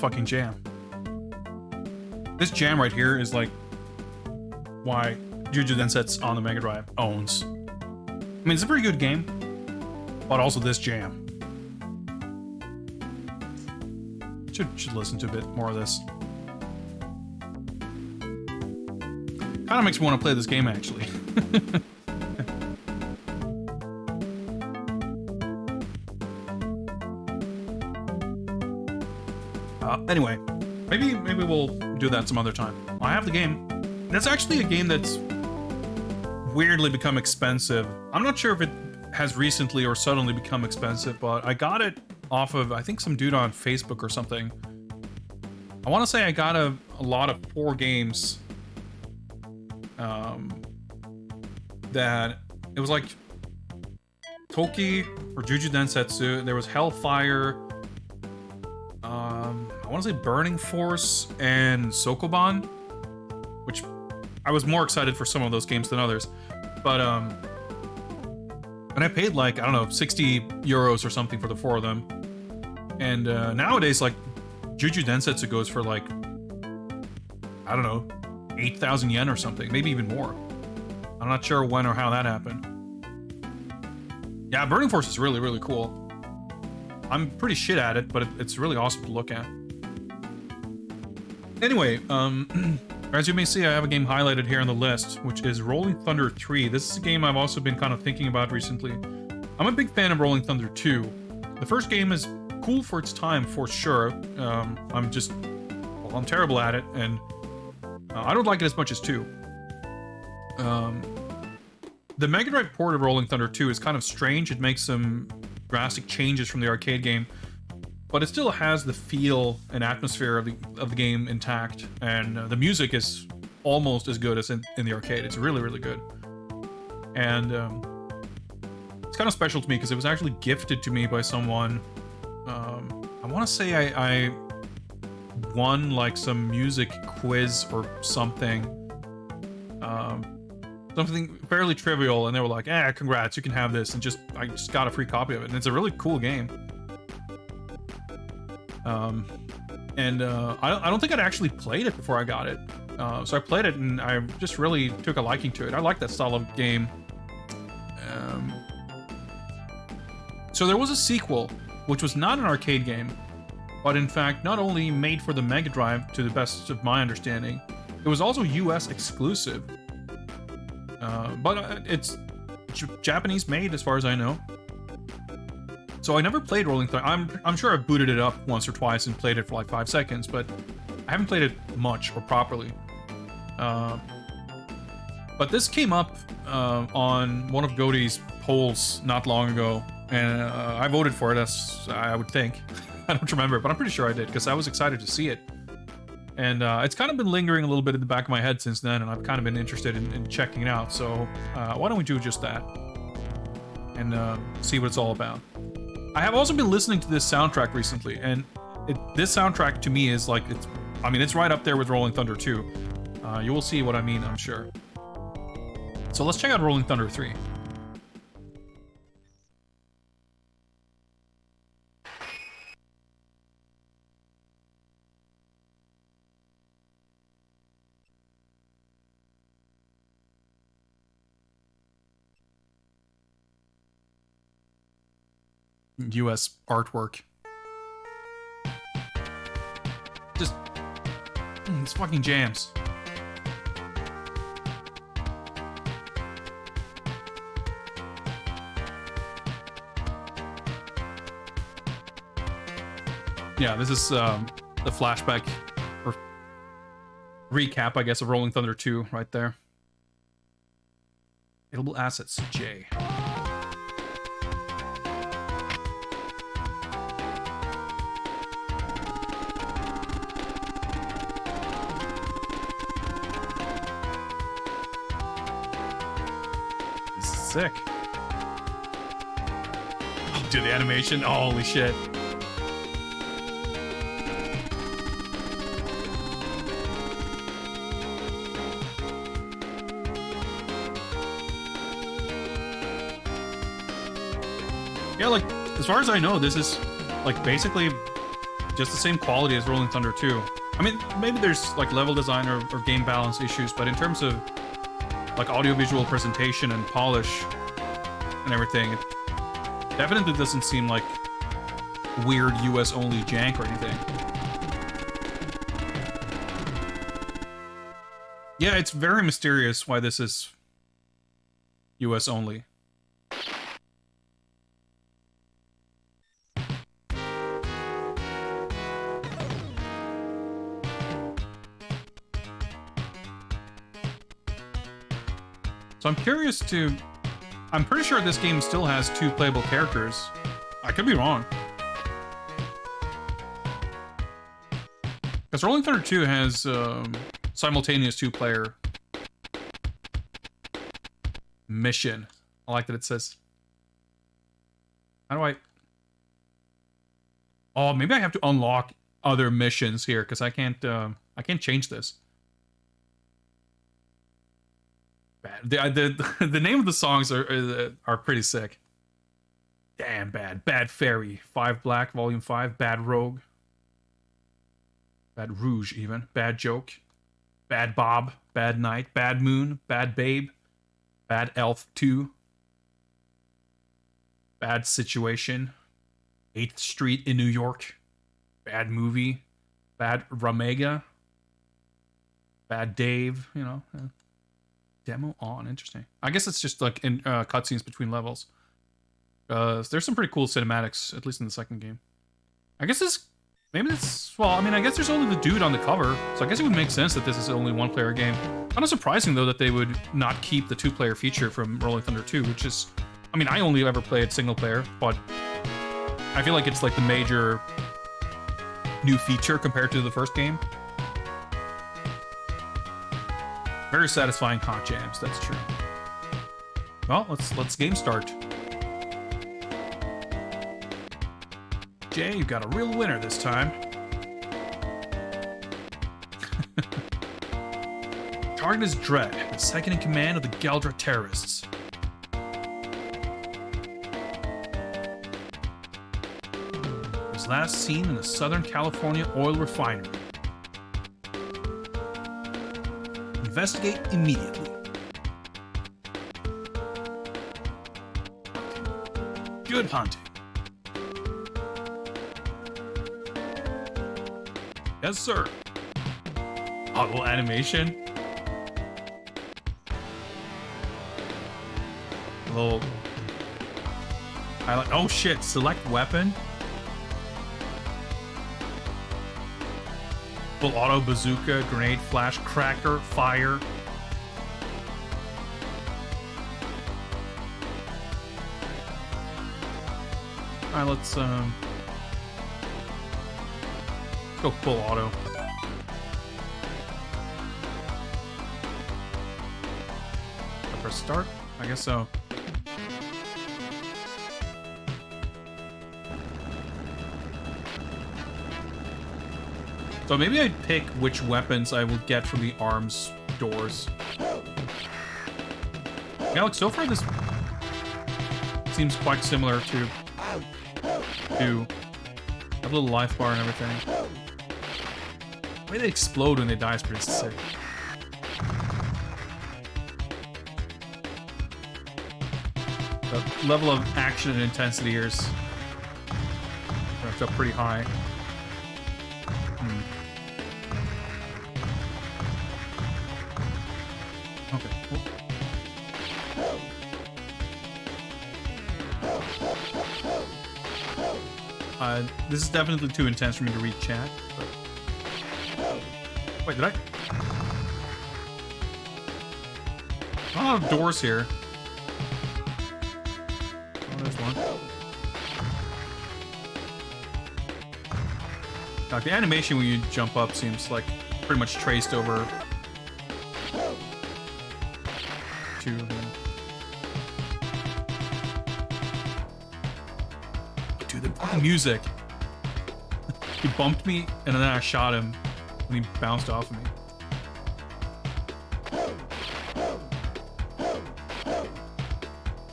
fucking jam. This jam right here is like why Jujutsu Densetsu on the Mega Drive owns. I mean, it's a pretty good game, but also this jam. Should listen to a bit more of this. Kind of makes me want to play this game, actually. Anyway, maybe we'll do that some other time. I have the game. That's actually a game that's weirdly become expensive. I'm not sure if it has recently or suddenly become expensive, but I got it off of, I think, some dude on Facebook or something. I want to say I got a lot of 4 games that it was like Toki or Jujutsu Densetsu. There was Hellfire. I want to say Burning Force and Sokoban, which I was more excited for some of those games than others. But and I paid like, I don't know, 60 euros or something for the 4 of them. And nowadays, like, Jujutsu Densetsu goes for like, I don't know, 8,000 yen or something, maybe even more. I'm not sure when or how that happened. Yeah, Burning Force is really, really cool. I'm pretty shit at it, but it's really awesome to look at. Anyway, as you may see, I have a game highlighted here on the list, which is Rolling Thunder 3. This is a game I've also been kind of thinking about recently. I'm a big fan of Rolling Thunder 2. The first game is cool for its time, for sure. I'm terrible at it, and I don't like it as much as 2. The Mega Drive port of Rolling Thunder 2 is kind of strange. It makes some drastic changes from the arcade game, but it still has the feel and atmosphere of the game intact, and the music is almost as good as in the arcade. It's really, really good. And it's kind of special to me because it was actually gifted to me by someone. I want to say I won like some music quiz or something. Something fairly trivial, and they were like, congrats, you can have this, and I just got a free copy of it, and it's a really cool game. I don't think I'd actually played it before I got it. So I played it, and I just really took a liking to it. I like that style of game. So there was a sequel, which was not an arcade game, but in fact not only made for the Mega Drive, to the best of my understanding, it was also US exclusive. But it's Japanese made, as far as I know. So I never played Rolling Thunder. I'm sure I've booted it up once or twice and played it for like 5 seconds, but I haven't played it much or properly. But this came up on one of Godey's polls not long ago, and I voted for it, as I would think. I don't remember, but I'm pretty sure I did, because I was excited to see it. And it's kind of been lingering a little bit in the back of my head since then, and I've kind of been interested in checking it out. So why don't we do just that and see what it's all about. I have also been listening to this soundtrack recently, and this soundtrack to me is like, it's right up there with Rolling Thunder 2. You will see what I mean, I'm sure. So let's check out Rolling Thunder 3. US artwork. Just it's fucking jams. Yeah, this is the flashback or recap, I guess, of Rolling Thunder 2 right there. Available assets, J. Sick. Oh, dude, the animation. Oh, holy shit. Yeah, like, as far as I know, this is, like, basically just the same quality as Rolling Thunder 2. I mean, maybe there's like level design or game balance issues, but in terms of like audiovisual presentation and polish and everything, it definitely doesn't seem like weird US only jank or anything. Yeah, it's very mysterious why this is US only. So I'm curious to... I'm pretty sure this game still has 2 playable characters. I could be wrong. Because Rolling Thunder 2 has simultaneous 2-player mission. I like that it says... How do I... Oh, maybe I have to unlock other missions here, because I can't change this. Bad. The name of the songs are pretty sick. Damn bad. Bad Fairy. 5 Black, Volume 5. Bad Rogue. Bad Rouge, even. Bad Joke. Bad Bob. Bad Night. Bad Moon. Bad Babe. Bad Elf 2. Bad Situation. 8th Street in New York. Bad Movie. Bad Ramega. Bad Dave, you know. Demo on, interesting. I guess it's just like in cutscenes between levels. There's some pretty cool cinematics, at least in the second game. I guess this, maybe it's, well, I mean, I guess there's only the dude on the cover, so I guess it would make sense that this is only 1-player game. Kind of surprising though that they would not keep the 2-player feature from Rolling Thunder 2, which is, I mean, I only ever played single player, but I feel like it's like the major new feature compared to the first game. Very satisfying hot jams, that's true. Well, let's game start. Jay, you got a real winner this time. Target is Dread, the second in command of the Geldra terrorists. Was last seen in a Southern California oil refinery. Investigate immediately. Good hunting. Yes, sir. Auto animation. A little highlight. Oh shit! Select weapon. Full auto bazooka, grenade, flash, cracker, fire. Alright, let's go full auto. Press start? I guess so. So maybe I'd pick which weapons I will get from the arms doors. Yeah, like so far this seems quite similar to a little life bar and everything. The way they explode when they die is pretty sick. The level of action and intensity here is ramped up pretty high. Okay, cool. This is definitely too intense for me to read chat. But... Wait, did I? A lot of doors here. Oh, there's one. Like, the animation when you jump up seems like pretty much traced over to him. Dude, the fucking music. He bumped me and then I shot him and he bounced off of me.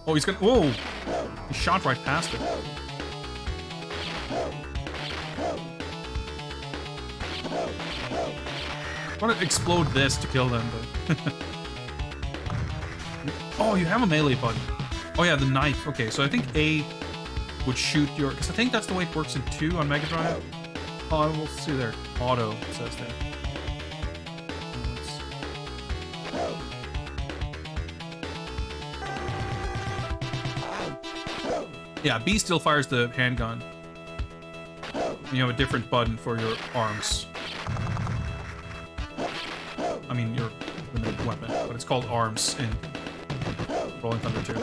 Oh, he's gonna. Whoa! He shot right past it. I want to explode this to kill them, but... Oh, you have a melee button. Oh yeah, the knife. Okay, so I think A would shoot your... Because I think that's the way it works in 2 on Mega Drive. Oh, we'll see there. Auto, it says there. Yeah, B still fires the handgun. You have a different button for your arms. I mean, your limited weapon, but it's called arms in Rolling Thunder 2.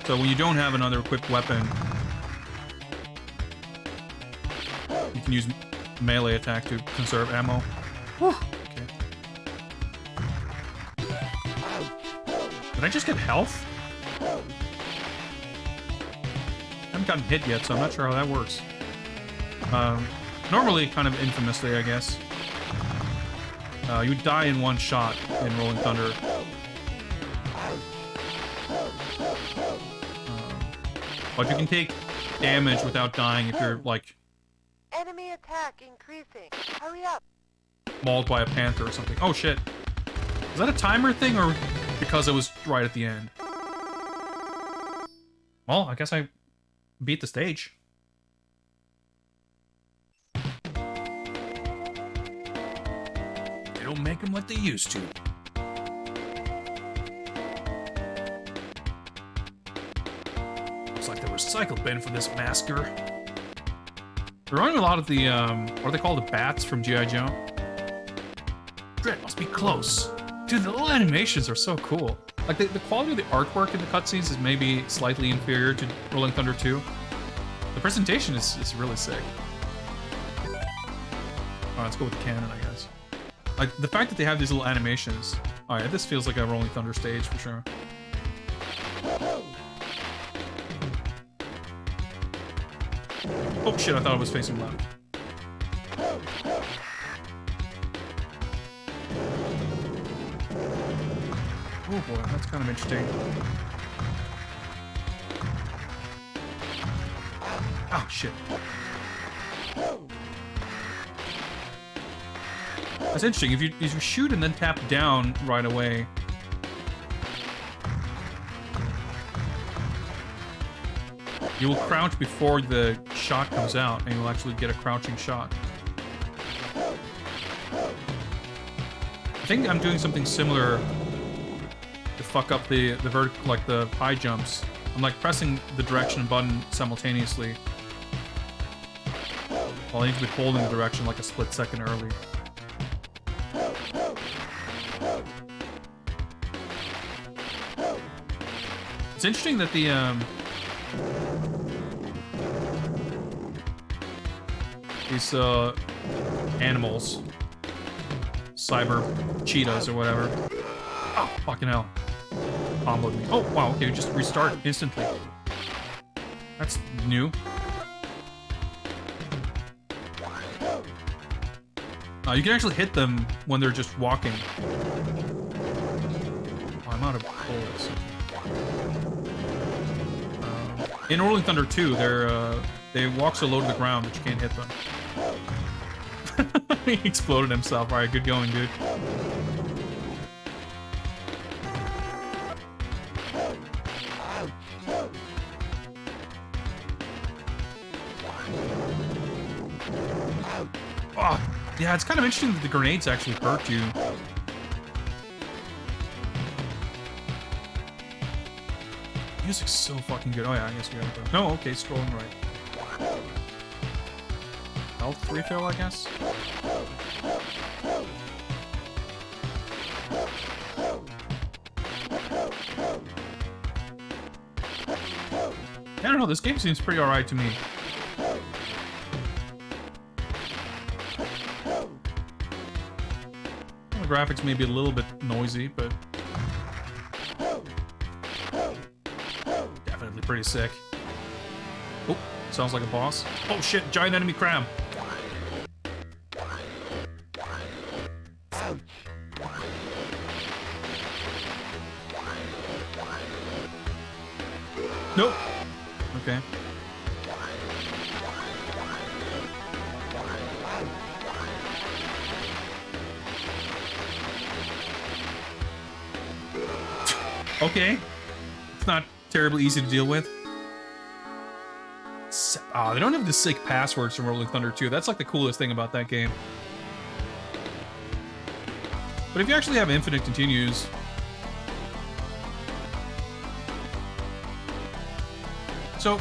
So when you don't have another equipped weapon, you can use melee attack to conserve ammo. Whew. Okay. Did I just get health? I haven't gotten hit yet, so I'm not sure how that works. Normally, kind of infamously, I guess. You would die in one shot in Rolling Thunder. But you can take damage without dying if you're, like... Enemy attack increasing. Hurry up. Mauled by a panther or something. Oh, shit. Is that a timer thing, or because it was right at the end? Well, I guess I beat the stage. They don't make them like they used to. Looks like the recycle bin for this massacre. They remind me a lot of the, what are they called? The bats from G.I. Joe? Dread must be close. Dude, the little animations are so cool. Like, the quality of the artwork in the cutscenes is maybe slightly inferior to Rolling Thunder 2. The presentation is really sick. Alright, let's go with the cannon, I guess. Like, the fact that they have these little animations... Oh yeah, this feels like a Rolling Thunder stage, for sure. Oh shit, I thought it was facing left. Oh boy, that's kind of interesting. Oh shit. That's interesting. If you shoot and then tap down right away, you will crouch before the shot comes out, and you'll actually get a crouching shot. I think I'm doing something similar to fuck up the vertical, like the high jumps. I'm like pressing the direction button simultaneously, while I need to be holding the direction like a split second early. It's interesting that the these animals, cyber cheetahs or whatever. Oh, fucking hell. Comboed me. Oh, wow, okay, just restart instantly. That's new. You can actually hit them when they're just walking. Oh, I'm out of bullets. In Rolling Thunder 2, they walk so low to the ground that you can't hit them. He exploded himself. Alright, good going, dude. Oh, yeah, it's kind of interesting that the grenades actually hurt you. Music's so fucking good. Oh yeah, I guess you gotta go. No, okay, scrolling right. Health refill, I guess? I don't know, this game seems pretty alright to me. The graphics may be a little bit noisy, but definitely pretty sick. Oh, sounds like a boss. Oh shit, giant enemy crab. Nope. Okay. Okay. It's not terribly easy to deal with. Oh, they don't have the sick passwords from Rolling Thunder 2. That's like the coolest thing about that game. But if you actually have infinite continues... So,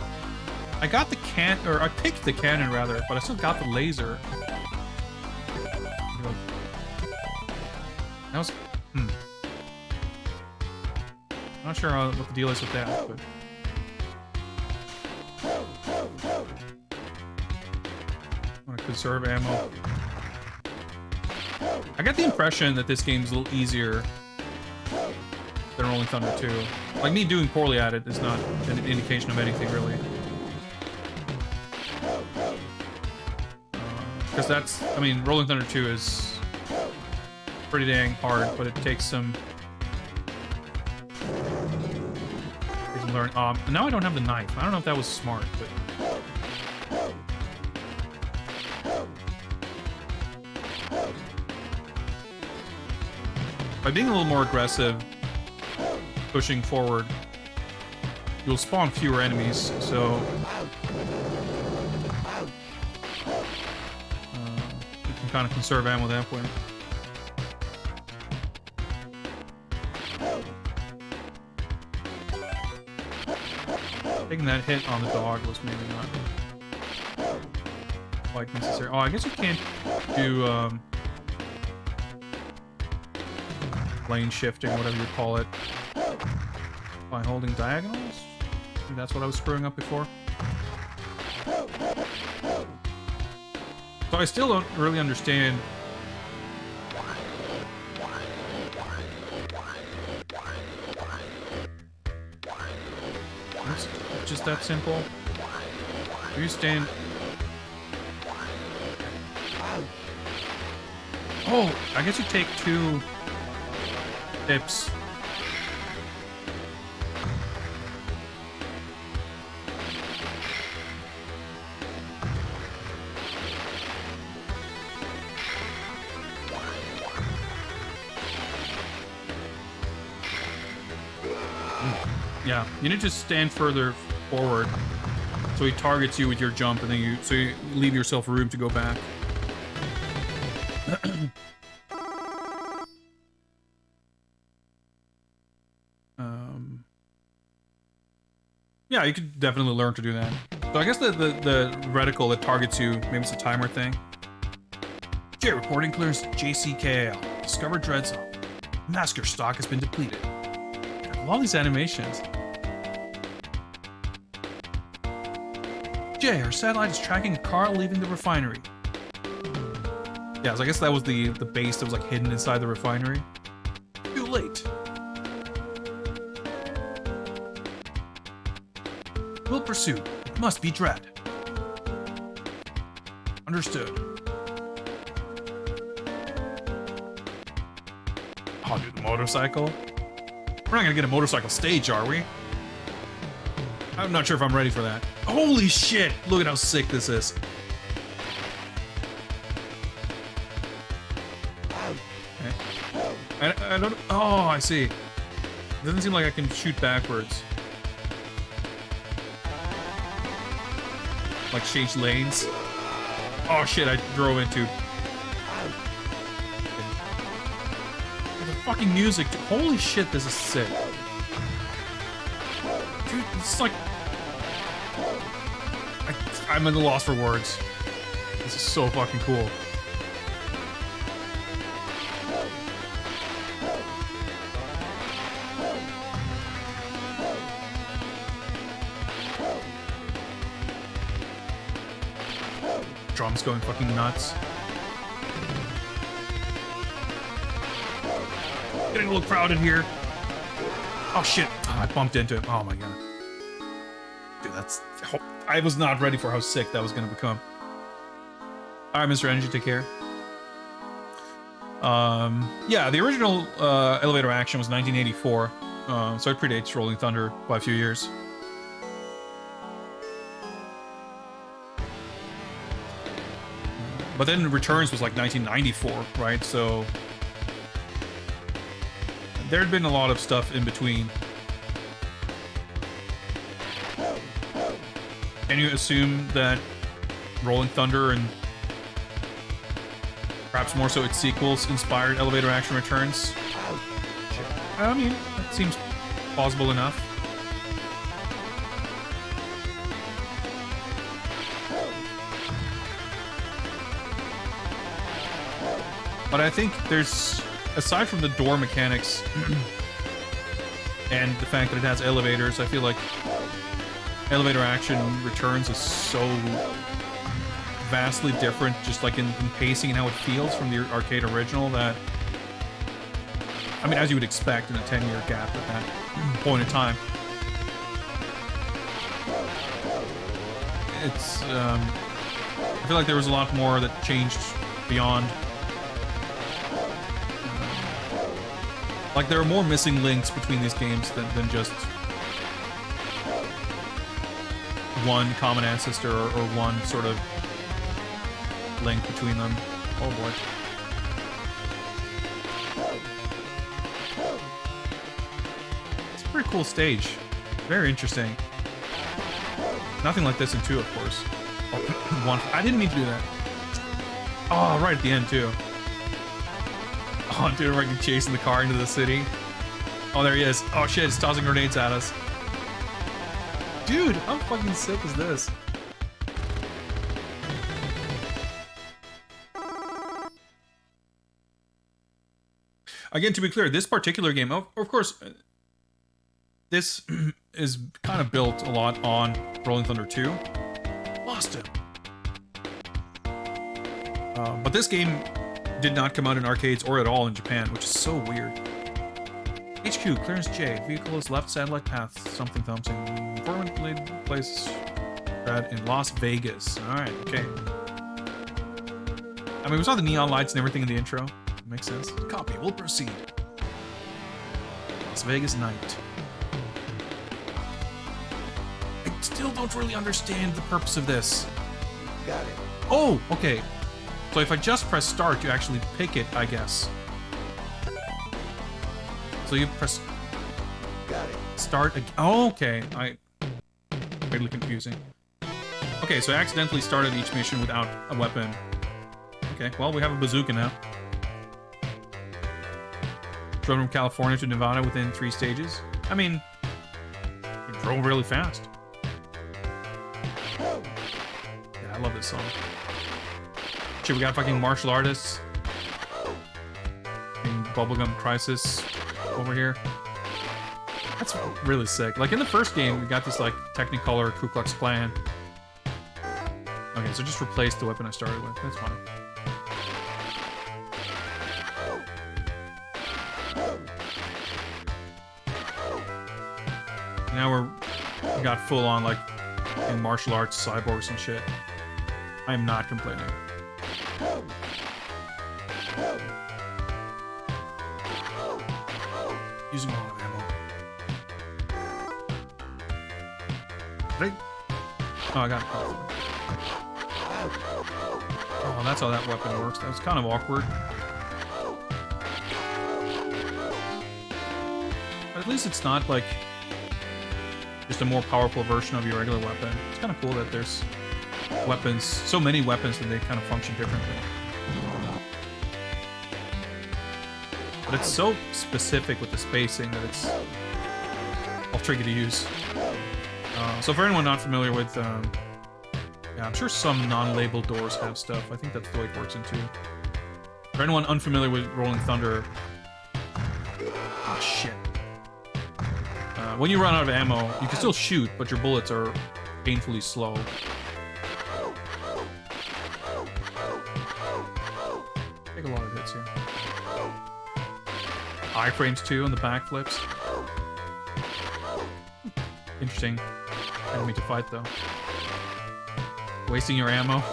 I got the I picked the cannon rather, but I still got the laser. That was... Not sure what the deal is with that, but... I want to conserve ammo. I get the impression that this game's a little easier than Rolling Thunder 2. Like, me doing poorly at it is not an indication of anything, really. Because that's... I mean, Rolling Thunder 2 is pretty dang hard, but it takes some... learn. Now I don't have the knife. I don't know if that was smart, but... By being a little more aggressive, pushing forward, you'll spawn fewer enemies, so... you can kind of conserve ammo that way. Taking that hit on the dog was maybe not quite necessary. Oh, I guess you can't do lane shifting, whatever you call it, by holding diagonals? I think that's what I was screwing up before. So I still don't really understand just that simple. You stand... Oh, I guess you take 2 tips. Yeah, you need to stand further forward so he targets you with your jump, and then you leave yourself room to go back. Yeah, you could definitely learn to do that. So I guess the reticle that targets you, maybe it's a timer thing. J reporting clearance JCKL. Discovered dread zone. Masker stock has been depleted. I love these animations. Jay, our satellite is tracking a car leaving the refinery. Yeah, so I guess that was the base that was like hidden inside the refinery. Too late. We'll pursue. It must be Dread. Understood. Oh, dude, the motorcycle? We're not gonna get a motorcycle stage, are we? I'm not sure if I'm ready for that. Holy shit! Look at how sick this is. Okay. I don't... Oh, I see. It doesn't seem like I can shoot backwards. Like change lanes. Oh shit, I drove into... The fucking music. Holy shit, this is sick. Dude, it's like... I'm at a loss for words. This is so fucking cool. Drums going fucking nuts. Getting a little crowded here. Oh shit. Oh, I bumped into him. Oh my god. Dude, that's... I was not ready for how sick that was going to become. Alright, Mr. Energy, take care. Yeah, the original elevator action was 1984. So it predates Rolling Thunder by a few years. But then Returns was like 1994, right? So there had been a lot of stuff in between. Can you assume that Rolling Thunder and perhaps more so its sequels inspired elevator action returns? I mean, that seems plausible enough. But I think there's, aside from the door mechanics and the fact that it has elevators, I feel like elevator action returns is so vastly different, just like in pacing and how it feels from the arcade original, that, I mean, as you would expect in a 10-year gap at that point in time. It's, I feel like there was a lot more that changed beyond. Like, there are more missing links between these games than just one common ancestor or one sort of link between them. Oh boy. It's a pretty cool stage. Very interesting. Nothing like this in 2, of course. Oh, 1. I didn't mean to do that. Oh, right at the end, too. Oh, dude, we're like chasing the car into the city. Oh, there he is. Oh, shit, it's tossing grenades at us. Dude, how fucking sick is this? Again, to be clear, this particular game, of course, this is kind of built a lot on Rolling Thunder 2. Lost him. But this game did not come out in arcades or at all in Japan, which is so weird. HQ, clearance J. Vehicle is left satellite path, something. Permanently place in Las Vegas. Alright, okay. I mean, we saw the neon lights and everything in the intro. Makes sense. Copy, we'll proceed. Las Vegas night. I still don't really understand the purpose of this. Got it. Oh, okay. So if I just press start, you actually pick it, I guess. So you press Got it. start again. Oh, okay. Weirdly confusing. Okay, so I accidentally started each mission without a weapon. Okay, well, we have a bazooka now. Drove from California to Nevada within 3 stages. I mean, we drove really fast. Yeah, I love this song. Shit, we got fucking martial artists. Fucking Bubblegum Crisis over here. That's really sick. Like, in the first game, we got this, like, Technicolor Ku Klux Klan. Okay, so just replace the weapon I started with. That's fine. Now we got full on, like, in martial arts, cyborgs and shit. I am not complaining. Using a lot of ammo. Right? Oh, I got it. Oh, that's how that weapon works. That's kind of awkward. But at least it's not like just a more powerful version of your regular weapon. It's kind of cool that there's weapons, so many weapons, that they kind of function differently. But it's so specific with the spacing that it's all tricky to use. So for anyone not familiar with, yeah, I'm sure some non-labeled doors have stuff. I think that's the way it works in 2. For anyone unfamiliar with Rolling Thunder, oh shit. When you run out of ammo, you can still shoot, but your bullets are painfully slow. Take a lot of hits here. Iframes too, and the backflips. Interesting enemy to fight though. Wasting your ammo.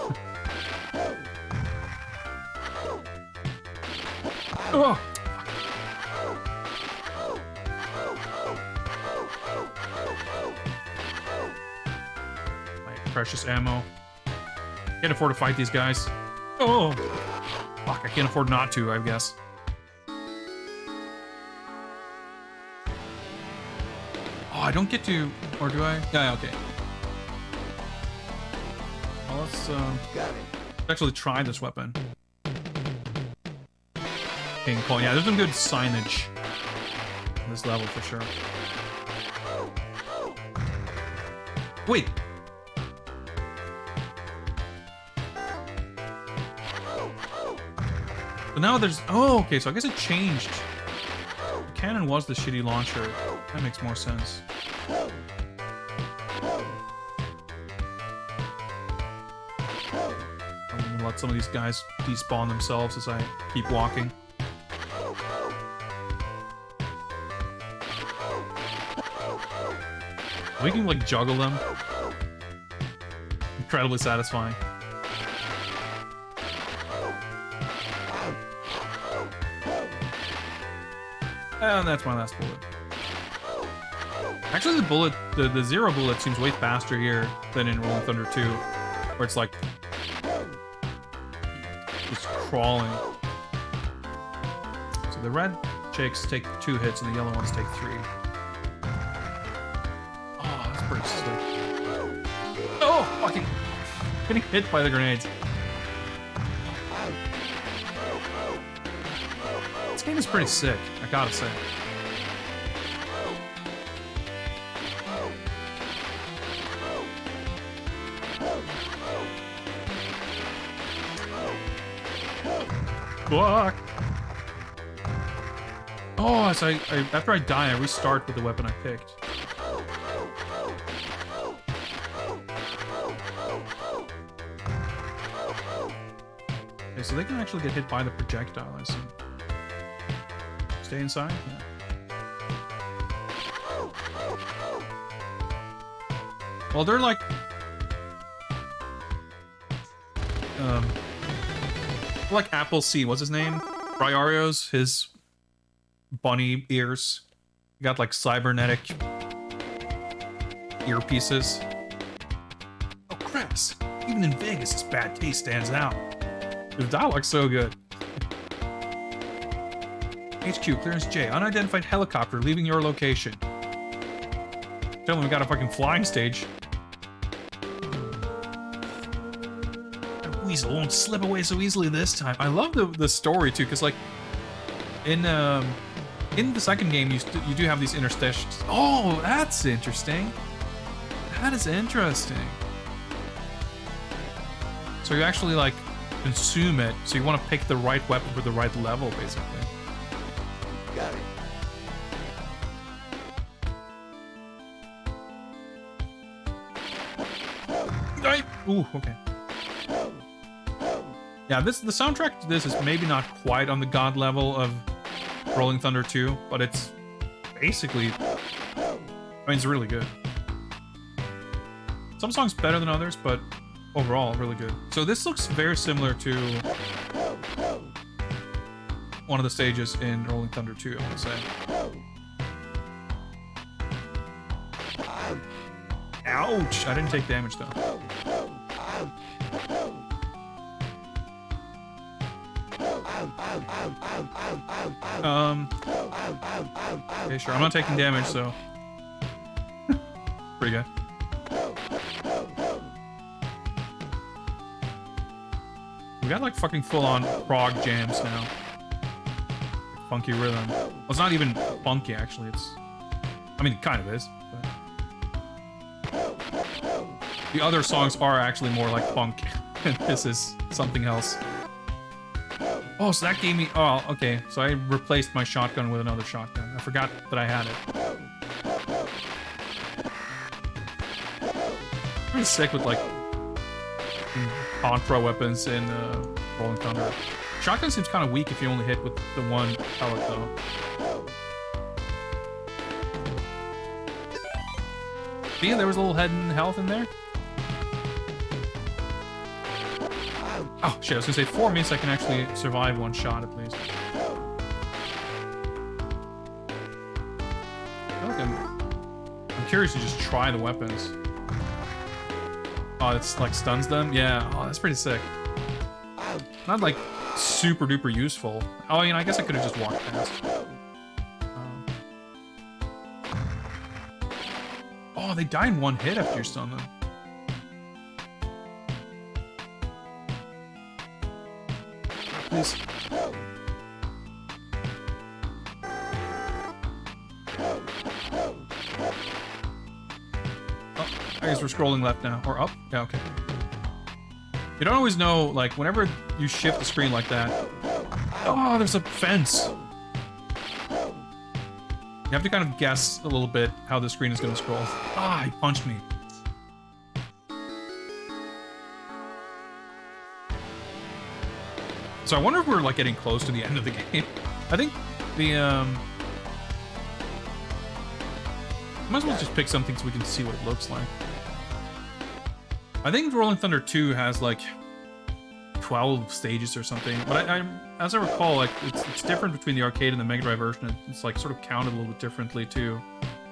Oh! My precious ammo. Can't afford to fight these guys. Oh! Fuck, I can't afford not to, I guess. Oh, I don't get to... Or do I? Yeah, okay. let's Got it. actually try this weapon. King Kong. Yeah, there's some good signage on this level for sure. Wait. So now there's... Oh, okay, so I guess it changed. The cannon was the shitty launcher. That makes more sense. I'm gonna let some of these guys despawn themselves as I keep walking. We can, like, juggle them. Incredibly satisfying. And that's my last bullet. Actually, the zero bullet seems way faster here than in Rolling Thunder 2, where it's like just crawling. So the red chicks take 2 hits and the yellow ones take 3. Oh, that's pretty sick. Oh, fucking getting hit by the grenades. This game is pretty sick, I gotta say. Fuck! Oh, so after I die, I restart with the weapon I picked. Okay, so they can actually get hit by the projectile, I see. Stay inside? Yeah. Well, they're like... like Appleseed, what's his name? Briario's, his bunny ears. He got like cybernetic earpieces. Oh, craps. Even in Vegas, his bad taste stands out. The dialogue's so good. HQ, clearance J. Unidentified helicopter leaving your location. Tell them we got a fucking flying stage. That weasel won't slip away so easily this time. I love the story too, because like in the second game you do have these interstitials. Oh, that's interesting. That is interesting. So you actually like consume it, so you want to pick the right weapon for the right level, basically. Got it. Ooh, okay. Yeah, the soundtrack to this is maybe not quite on the god level of Rolling Thunder 2, but it's basically, I mean, it's really good. Some songs better than others, but overall, really good. So this looks very similar to one of the stages in Rolling Thunder 2, I want to say. Ouch! I didn't take damage, though. Okay, sure. I'm not taking damage, so... Pretty good. We got, like, fucking full-on prog jams now. Like, funky rhythm. Well, it's not even funky, actually. It's... I mean, it kind of is, but... The other songs are actually more like funk. This is something else. Oh, so that gave me... Oh, okay. So I replaced my shotgun with another shotgun. I forgot that I had it. I'm pretty sick with, like, Contra weapons in Rolling Thunder. Shotgun seems kind of weak if you only hit with the one pellet, though. See, there was a little head and health in there. Oh, shit, I was gonna say 4 means I can actually survive one shot at least. I feel like I'm curious to just try the weapons. Oh, it's like stuns them? Yeah, oh, that's pretty sick. Not like super duper useful. Oh, I guess I could have just walked past. Oh, they die in one hit after you stun them. please. Oh, I guess we're scrolling left now. Or up? Yeah, okay. You don't always know, like, whenever you shift the screen like that... Oh, there's a fence! You have to kind of guess a little bit how the screen is going to scroll. Ah, he punched me. So I wonder if we're, like, getting close to the end of the game. I think the, might as well just pick something so we can see what it looks like. I think Rolling Thunder 2 has, like, 12 stages or something. But as I recall, like, it's different between the arcade and the Mega Drive version. It's, like, sort of counted a little bit differently, too.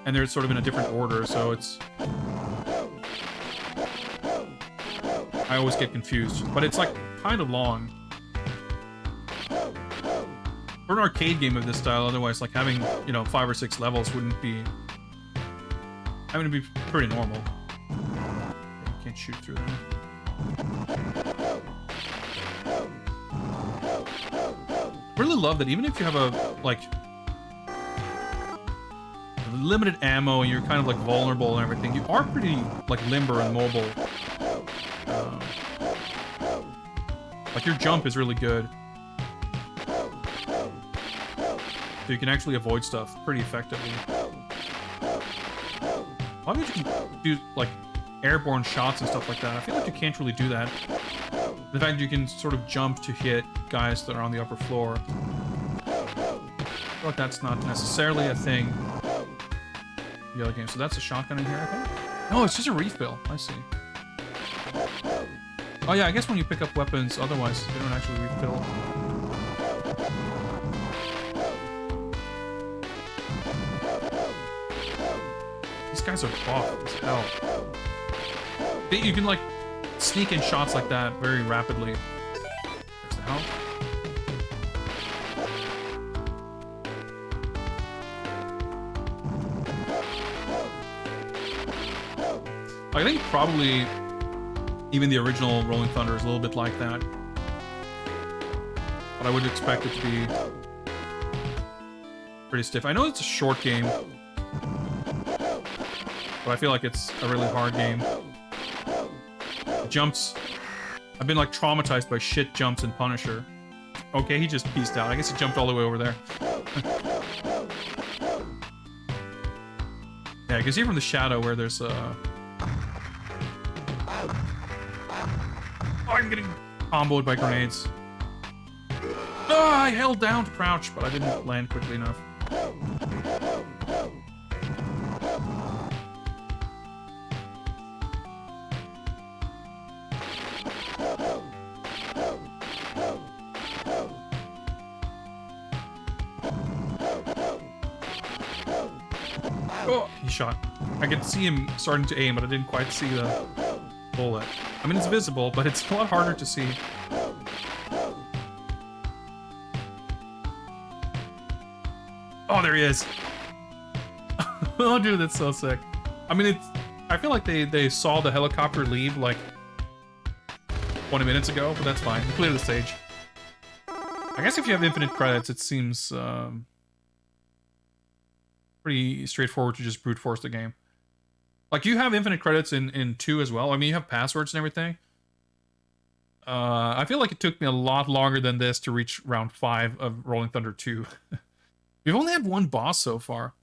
And they're sort of in a different order, so it's... I always get confused. But it's, like, kind of long. For an arcade game of this style, otherwise, like, having, you know, 5 or 6 levels wouldn't be... I mean, it'd be pretty normal. You can't shoot through them. Really love that even if you have a, like, limited ammo and you're kind of, like, vulnerable and everything, you are pretty, like, limber and mobile. Like, your jump is really good. So you can actually avoid stuff pretty effectively. Why would you can do, like, airborne shots and stuff like that? I feel like you can't really do that. The fact you can sort of jump to hit guys that are on the upper floor. I feel like that's not necessarily a thing in the other game. So that's a shotgun in here, I think? No, it's just a refill. I see. Oh yeah, I guess when you pick up weapons, otherwise they don't actually refill. These guys are buff as hell. You can, like, sneak in shots like that very rapidly. There's the health. I think probably even the original Rolling Thunder is a little bit like that. But I would expect it to be pretty stiff. I know it's a short game, but I feel like it's a really hard game. Jumps. I've been, like, traumatized by shit jumps in Punisher. Okay, he just pieced out. I guess he jumped all the way over there. Yeah, you can see from the shadow where there's Oh, I'm getting comboed by grenades. Oh, I held down to crouch, but I didn't land quickly enough. Oh, he shot. I could see him starting to aim, but I didn't quite see the bullet. I mean, it's visible, but it's a lot harder to see. Oh, there he is. Oh, dude, that's so sick. I mean, I feel like they saw the helicopter leave, like, 20 minutes ago, but that's fine. Clear the stage. I guess if you have infinite credits, it seems pretty straightforward to just brute force the game. Like, you have infinite credits in 2 as well. I mean, you have passwords and everything. I feel like it took me a lot longer than this to reach round 5 of Rolling Thunder 2. We've only had one boss so far.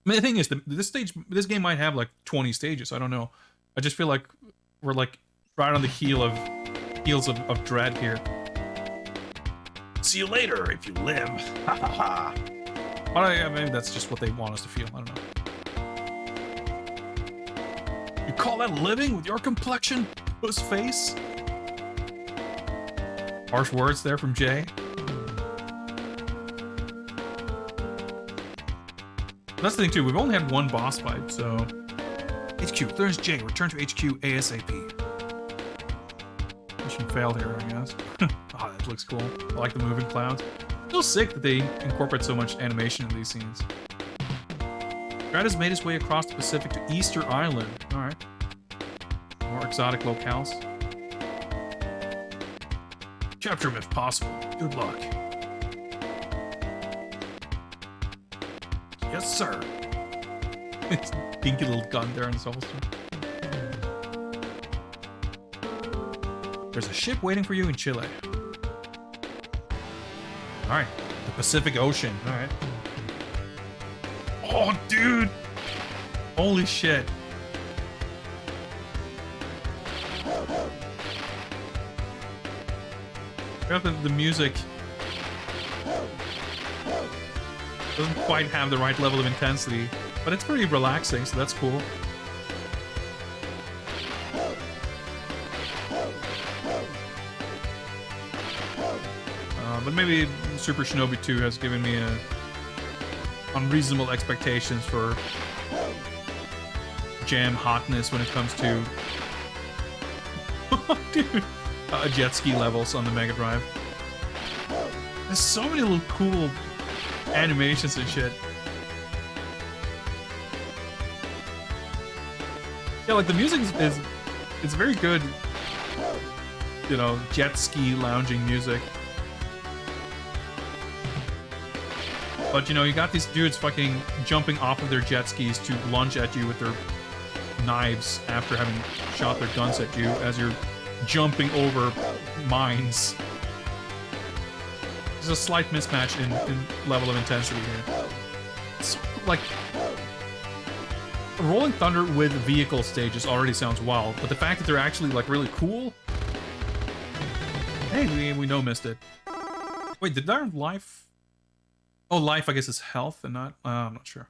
I mean, the thing is, this game might have, like, 20 stages. I don't know. I just feel like we're, like, right on the heels of Dread here. See you later if you live. Ha ha ha. Maybe that's just what they want us to feel. I don't know. You call that living with your complexion, puss face? Harsh words there from Jay. That's the thing too. We've only had one boss fight, so HQ, there's Jay. Return to HQ ASAP. Mission failed here, I guess. Oh, that looks cool. I like the moving clouds. Feels sick that they incorporate so much animation in these scenes. Brad has made his way across the Pacific to Easter Island. Alright. More exotic locales. Capture him if possible. Good luck. Yes, sir. It's dinky little gun there in his holster. There's a ship waiting for you in Chile. Alright. The Pacific Ocean. Alright. Oh, dude! Holy shit. I got the music doesn't quite have the right level of intensity, but it's pretty relaxing, so that's cool. But maybe Super Shinobi 2 has given me unreasonable expectations for jam hotness when it comes to dude, jet ski levels on the Mega Drive. There's so many little cool animations and shit. Yeah, like the music is it's very good, you know, jet ski lounging music. But you know, you got these dudes fucking jumping off of their jet skis to lunge at you with their knives after having shot their guns at you as you're jumping over mines. There's a slight mismatch in level of intensity here. It's like Rolling Thunder with vehicle stages already sounds wild, but the fact that they're actually like really cool. Hey, we know missed it. Wait, did our life? Oh, life, I guess, is health and not... I'm not sure.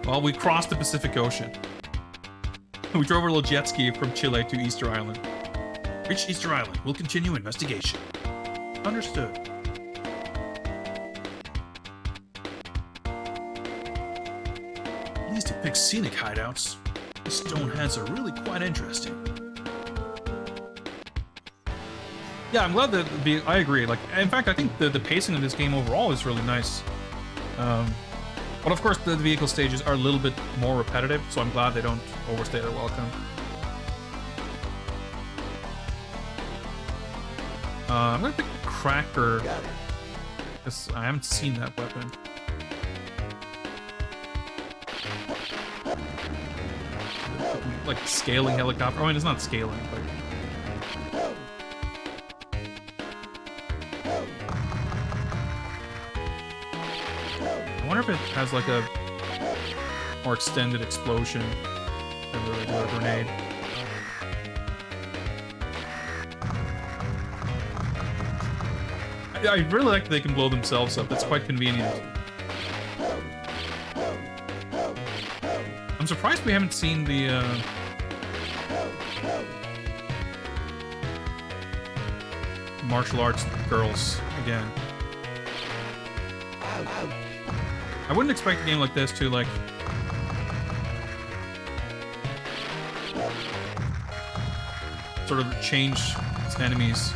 Well, we crossed the Pacific Ocean. We drove a little jet ski from Chile to Easter Island. Reach Easter Island. We'll continue investigation. Understood. These depict scenic hideouts. The stone heads are really quite interesting. Yeah, I'm glad that I agree. Like, in fact, I think the pacing of this game overall is really nice. But of course, the vehicle stages are a little bit more repetitive, so I'm glad they don't overstay their welcome. I'm gonna pick Cracker, because I haven't seen that weapon. Like scaling helicopter. I mean, it's not scaling, but. I wonder if it has like a more extended explosion than the regular grenade. I really like that they can blow themselves up. That's quite convenient. I'm surprised we haven't seen the martial arts girls again. I wouldn't expect a game like this to, like, sort of change its enemies.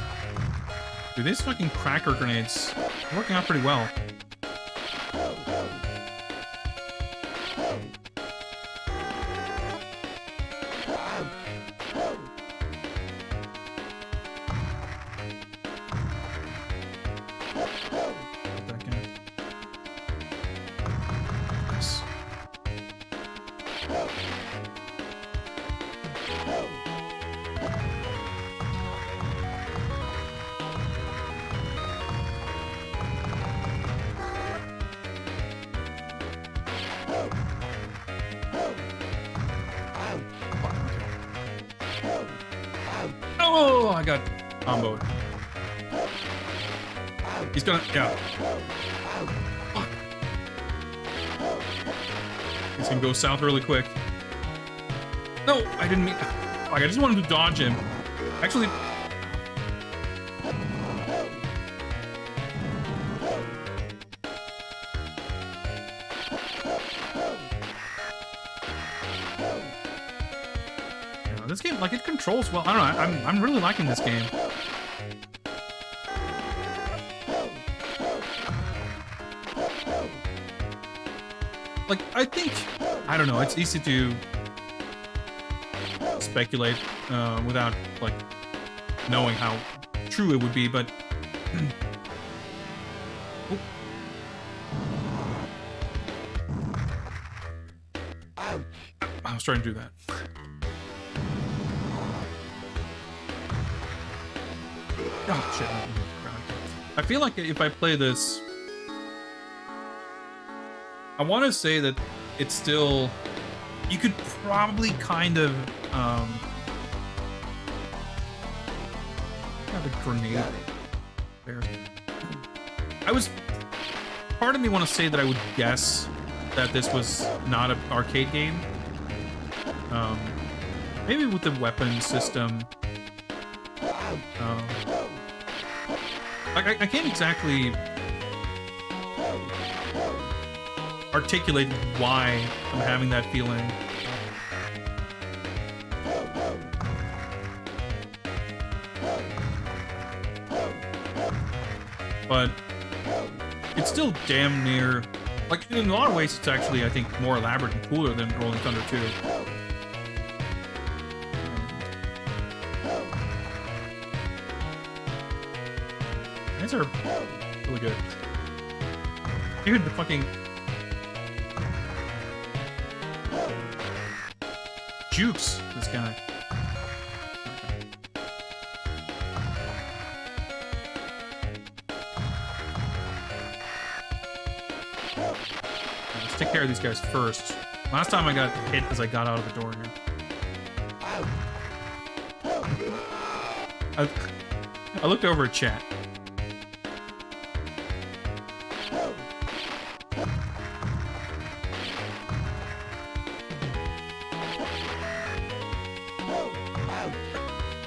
Dude, these fucking cracker grenades are working out pretty well. Oh, I got comboed. He's gonna, yeah. Fuck. He's gonna go south really quick. No, I didn't mean. Fuck, I just wanted to dodge him. Actually. This game, like, it controls well. I don't know. I'm really liking this game. Like, I think, I don't know. It's easy to speculate without like knowing how true it would be, but oh. I was trying to do that. Oh shit! I feel like if I play this, I want to say that it's still. You could probably kind of have a grenade. There. I was. Part of me want to say that I would guess that this was not an arcade game. Maybe with the weapon system. I can't exactly articulate why I'm having that feeling. But it's still damn near, like, in a lot of ways it's actually, I think, more elaborate and cooler than Rolling Thunder 2. These are really good. Dude, the fucking jukes this guy. Let's take care of these guys first. Last time I got hit as I got out of the door here. I looked over at chat.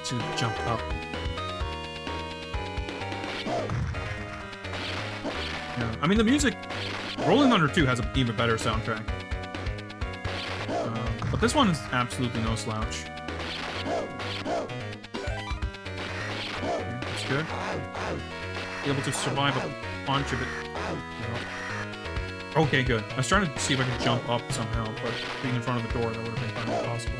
To jump up. Yeah, I mean the music. Rolling Thunder 2 has an even better soundtrack, but this one is absolutely no slouch. That's good. Be able to survive a bunch of it. Okay, good. I was trying to see if I could jump up somehow, but being in front of the door, that would have been kind of impossible.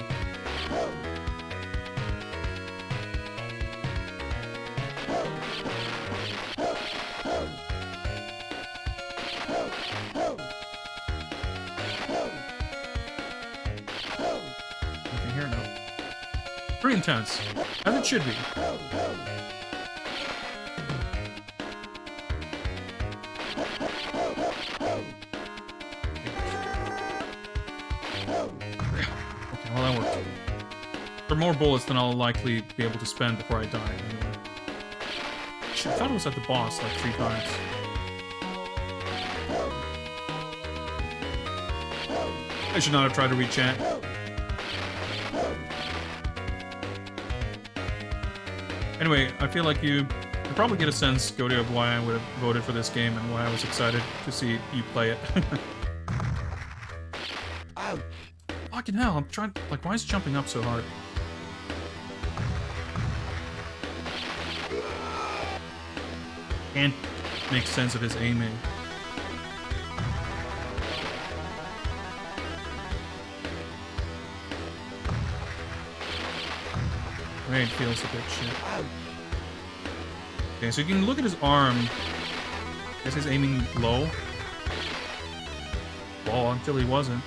Nothing here, no. Pretty intense, as it should be. Well, that worked. For more bullets than I'll likely be able to spend before I die. Anyway. Shit, I thought it was at the boss like 3 times. I should not have tried to read chat. Anyway, I feel like you could probably get a sense, Goody, of why I would have voted for this game and why I was excited to see you play it. Fucking hell, I'm trying. Like, why is jumping up so hard? Can't make sense of his aiming. Right, feels a bit shit. Okay, so you can look at his arm. I guess he's aiming low. Well, until he wasn't.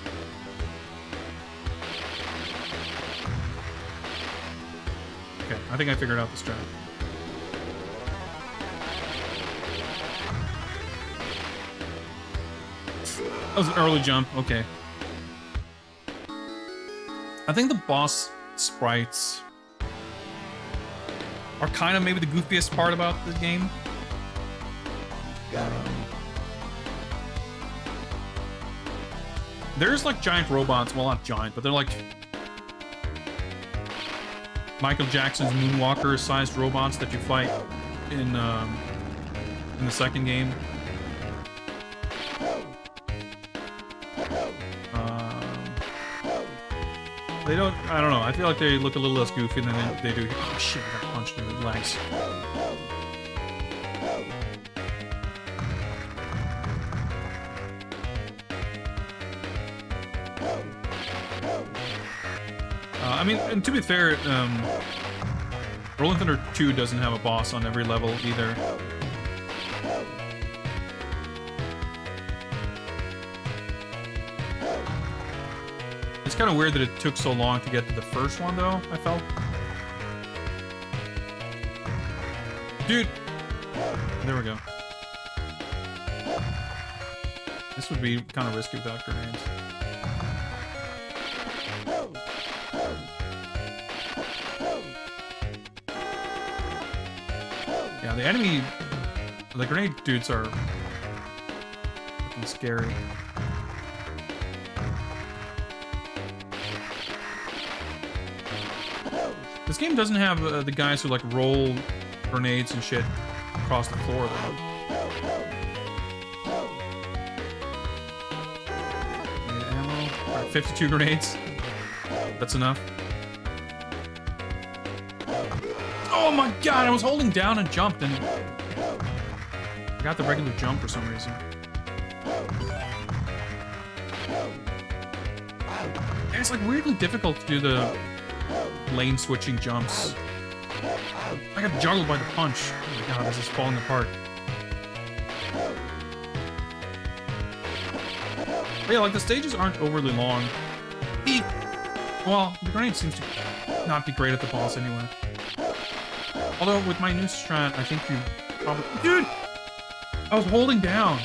Okay, I think I figured out the strat. That was an early jump, okay. I think the boss sprites are kind of maybe the goofiest part about the game. There's like giant robots, well not giant, but they're like Michael Jackson's Moonwalker-sized robots that you fight in the second game. They don't, I don't know, I feel like they look a little less goofy than they do. Oh shit, I got punched in the legs. I mean, and to be fair, Rolling Thunder 2 doesn't have a boss on every level either. It's kind of weird that it took so long to get to the first one, though, I felt. Dude! There we go. This would be kind of risky without grenades. Yeah, the enemy... The grenade dudes are... fucking scary. This game doesn't have the guys who, like, roll grenades and shit across the floor, though. Need ammo. Alright, 52 grenades. That's enough. Oh my god, I was holding down and jumped and... I got the regular jump for some reason. And it's, like, weirdly difficult to do the lane switching jumps. I got juggled by the punch. Oh my god, this is falling apart. But yeah, like, the stages aren't overly long. Well, the grenade seems to not be great at the boss anyway. Although, with my new strat, I think you probably... Dude! I was holding down!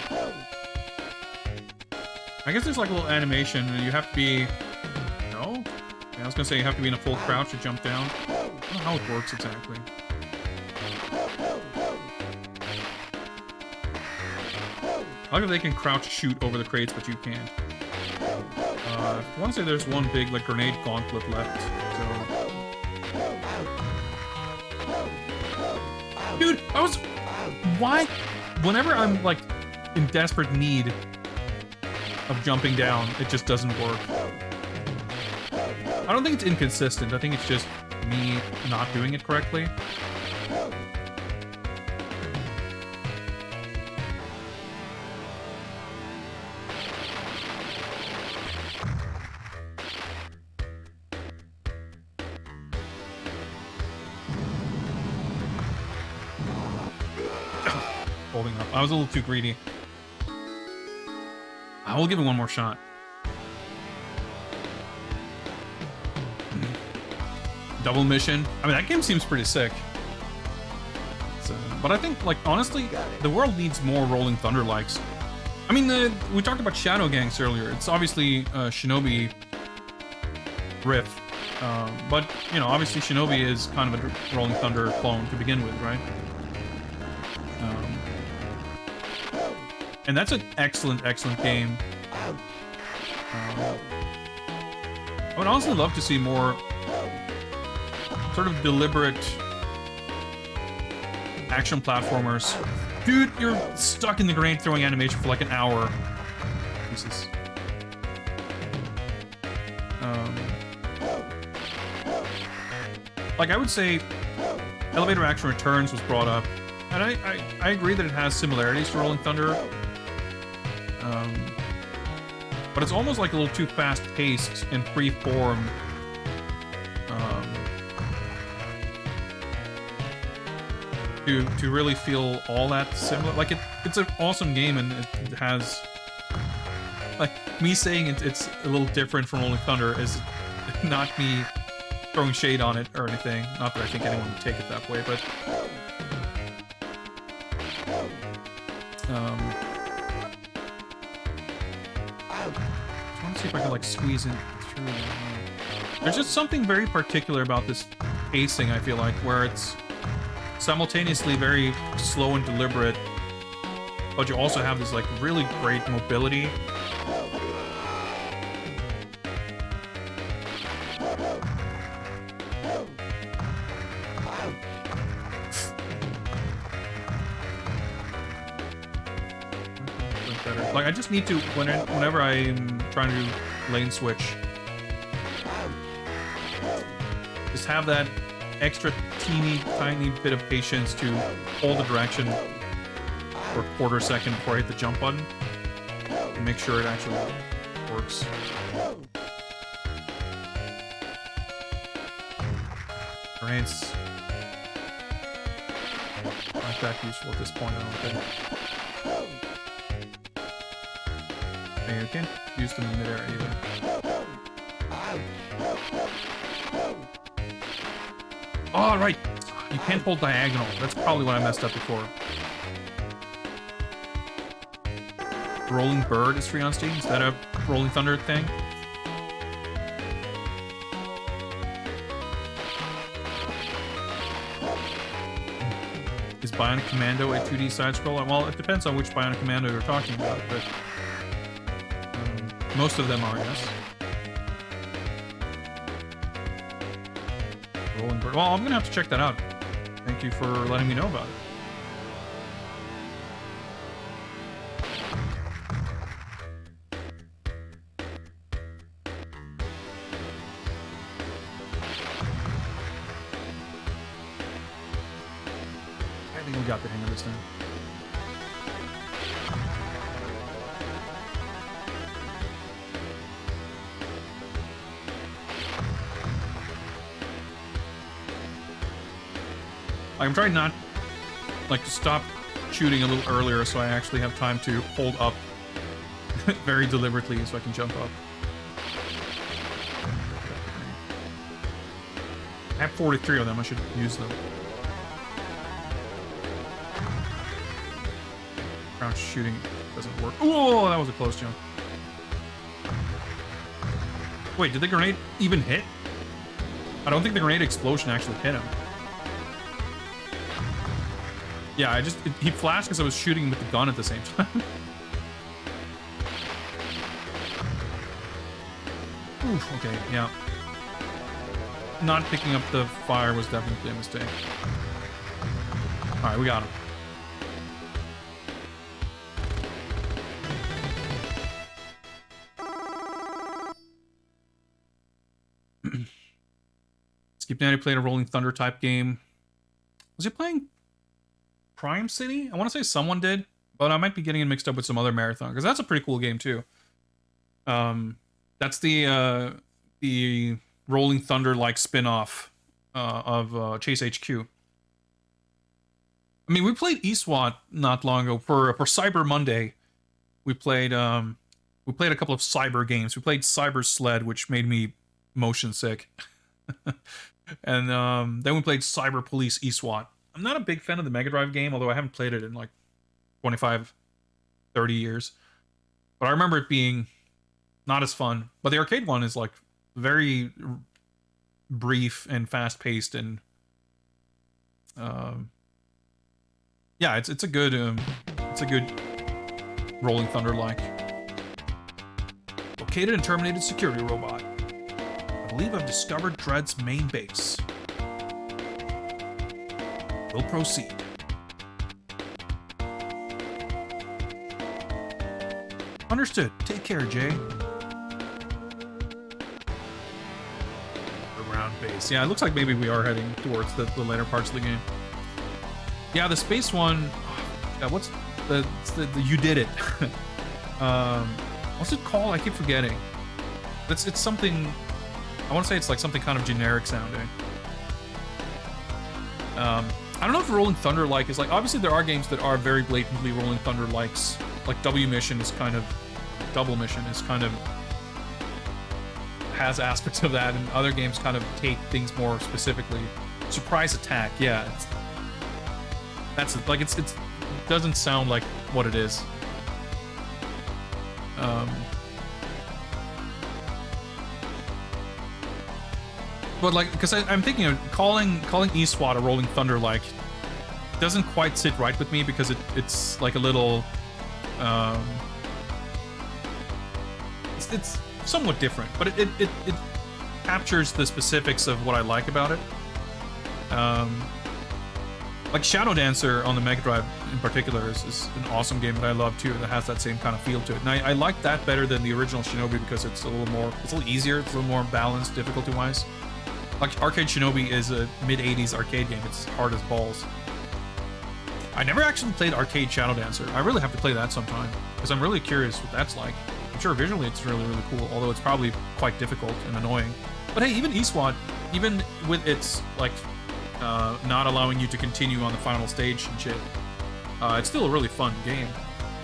I guess there's like a little animation, and you have to be... No? Yeah, I was gonna say you have to be in a full crouch to jump down. I don't know how it works exactly. I like if they can crouch shoot over the crates, but you can't. I want to say there's one big, like, grenade gauntlet left, so... Dude, I was... Why? Whenever I'm, like, in desperate need of jumping down, it just doesn't work. I don't think it's inconsistent. I think it's just me not doing it correctly. Holding up. I was a little too greedy. I will give it one more shot. Double mission. I mean, that game seems pretty sick. So, but I think, like, honestly, the world needs more Rolling Thunder likes. I mean, we talked about Shadow Gangs earlier. It's obviously Shinobi riff. But, you know, obviously Shinobi is kind of a Rolling Thunder clone to begin with, right? And that's an excellent, excellent game. I would honestly love to see more sort of deliberate action platformers. Dude, you're stuck in the grenade throwing animation for like an hour. Jesus. Like, I would say Elevator Action Returns was brought up, and I agree that it has similarities to Rolling Thunder. But it's almost like a little too fast-paced and free-form. To really feel all that similar. Like, it's an awesome game, and it has... Like, me saying it's a little different from Rolling Thunder is not me throwing shade on it or anything. Not that I think anyone would take it that way, but... I want to see if I can, like, squeeze in through. There's just something very particular about this pacing, I feel like, where it's simultaneously very slow and deliberate, but you also have this, like, really great mobility. Like, I just need to, whenever I'm trying to lane switch, just have that extra teeny tiny bit of patience to hold the direction for a quarter second before I hit the jump button and make sure it actually works. Grenades aren't that useful at this point, I don't think. Hey, you can't use them in midair either. Oh, right! You can't hold diagonal. That's probably what I messed up before. Rolling Bird is free on Steam. Is that a Rolling Thunder thing? Is Bionic Commando a 2D side-scroller? Well, it depends on which Bionic Commando you're talking about, but most of them are, yes. Rolling Bird. Well, I'm gonna have to check that out. Thank you for letting me know about it. I think we got the hang of this thing. I'm trying not, like, to stop shooting a little earlier so I actually have time to hold up very deliberately so I can jump up. I have 43 of them, I should use them. Crouch shooting doesn't work. Oh, that was a close jump. Wait, did the grenade even hit? I don't think the grenade explosion actually hit him. Yeah, he flashed because I was shooting with the gun at the same time. Oof, okay, yeah. Not picking up the fire was definitely a mistake. Alright, we got him. Skip Daddy played a Rolling Thunder type game. Was he playing Prime City? I want to say someone did, but I might be getting it mixed up with some other marathon, because that's a pretty cool game too. That's the Rolling Thunder like spin-off of Chase HQ. I mean, we played eSWAT not long ago for Cyber Monday. We played a couple of cyber games. We played Cyber Sled, which made me motion sick. And then we played Cyber Police eSWAT. I'm not a big fan of the Mega Drive game, although I haven't played it in like 25, 30 years. But I remember it being not as fun. But the arcade one is like very brief and fast-paced, and yeah, it's a good Rolling Thunder like. Located and terminated security robot. I believe I've discovered Dread's main base. We'll proceed. Understood. Take care, Jay. The ground base. Yeah, it looks like maybe we are heading towards the later parts of the game. Yeah, the space one. What's the you did it? What's it called? I keep forgetting. It's something. I want to say it's like something kind of generic sounding. I don't know if Rolling Thunder like is like, obviously there are games that are very blatantly Rolling Thunder likes. Like Double Mission is kind of has aspects of that, and other games kind of take things more specifically. Surprise Attack, yeah, that's like it doesn't sound like what it is. But like, because I'm thinking of calling eSWAT a Rolling Thunder like doesn't quite sit right with me, because it's like a little it's somewhat different, but it captures the specifics of what I like about it. Like Shadow Dancer on the Mega Drive in particular is an awesome game that I love too, that has that same kind of feel to it. And I like that better than the original Shinobi because it's a little easier, it's a little more balanced difficulty-wise. Like Arcade Shinobi is a mid-80s arcade game, it's hard as balls. I never actually played Arcade Shadow Dancer. I really have to play that sometime, because I'm really curious what that's like. I'm sure visually it's really, really cool, although it's probably quite difficult and annoying. But hey, even eSWAT even with its like not allowing you to continue on the final stage and shit, it's still a really fun game.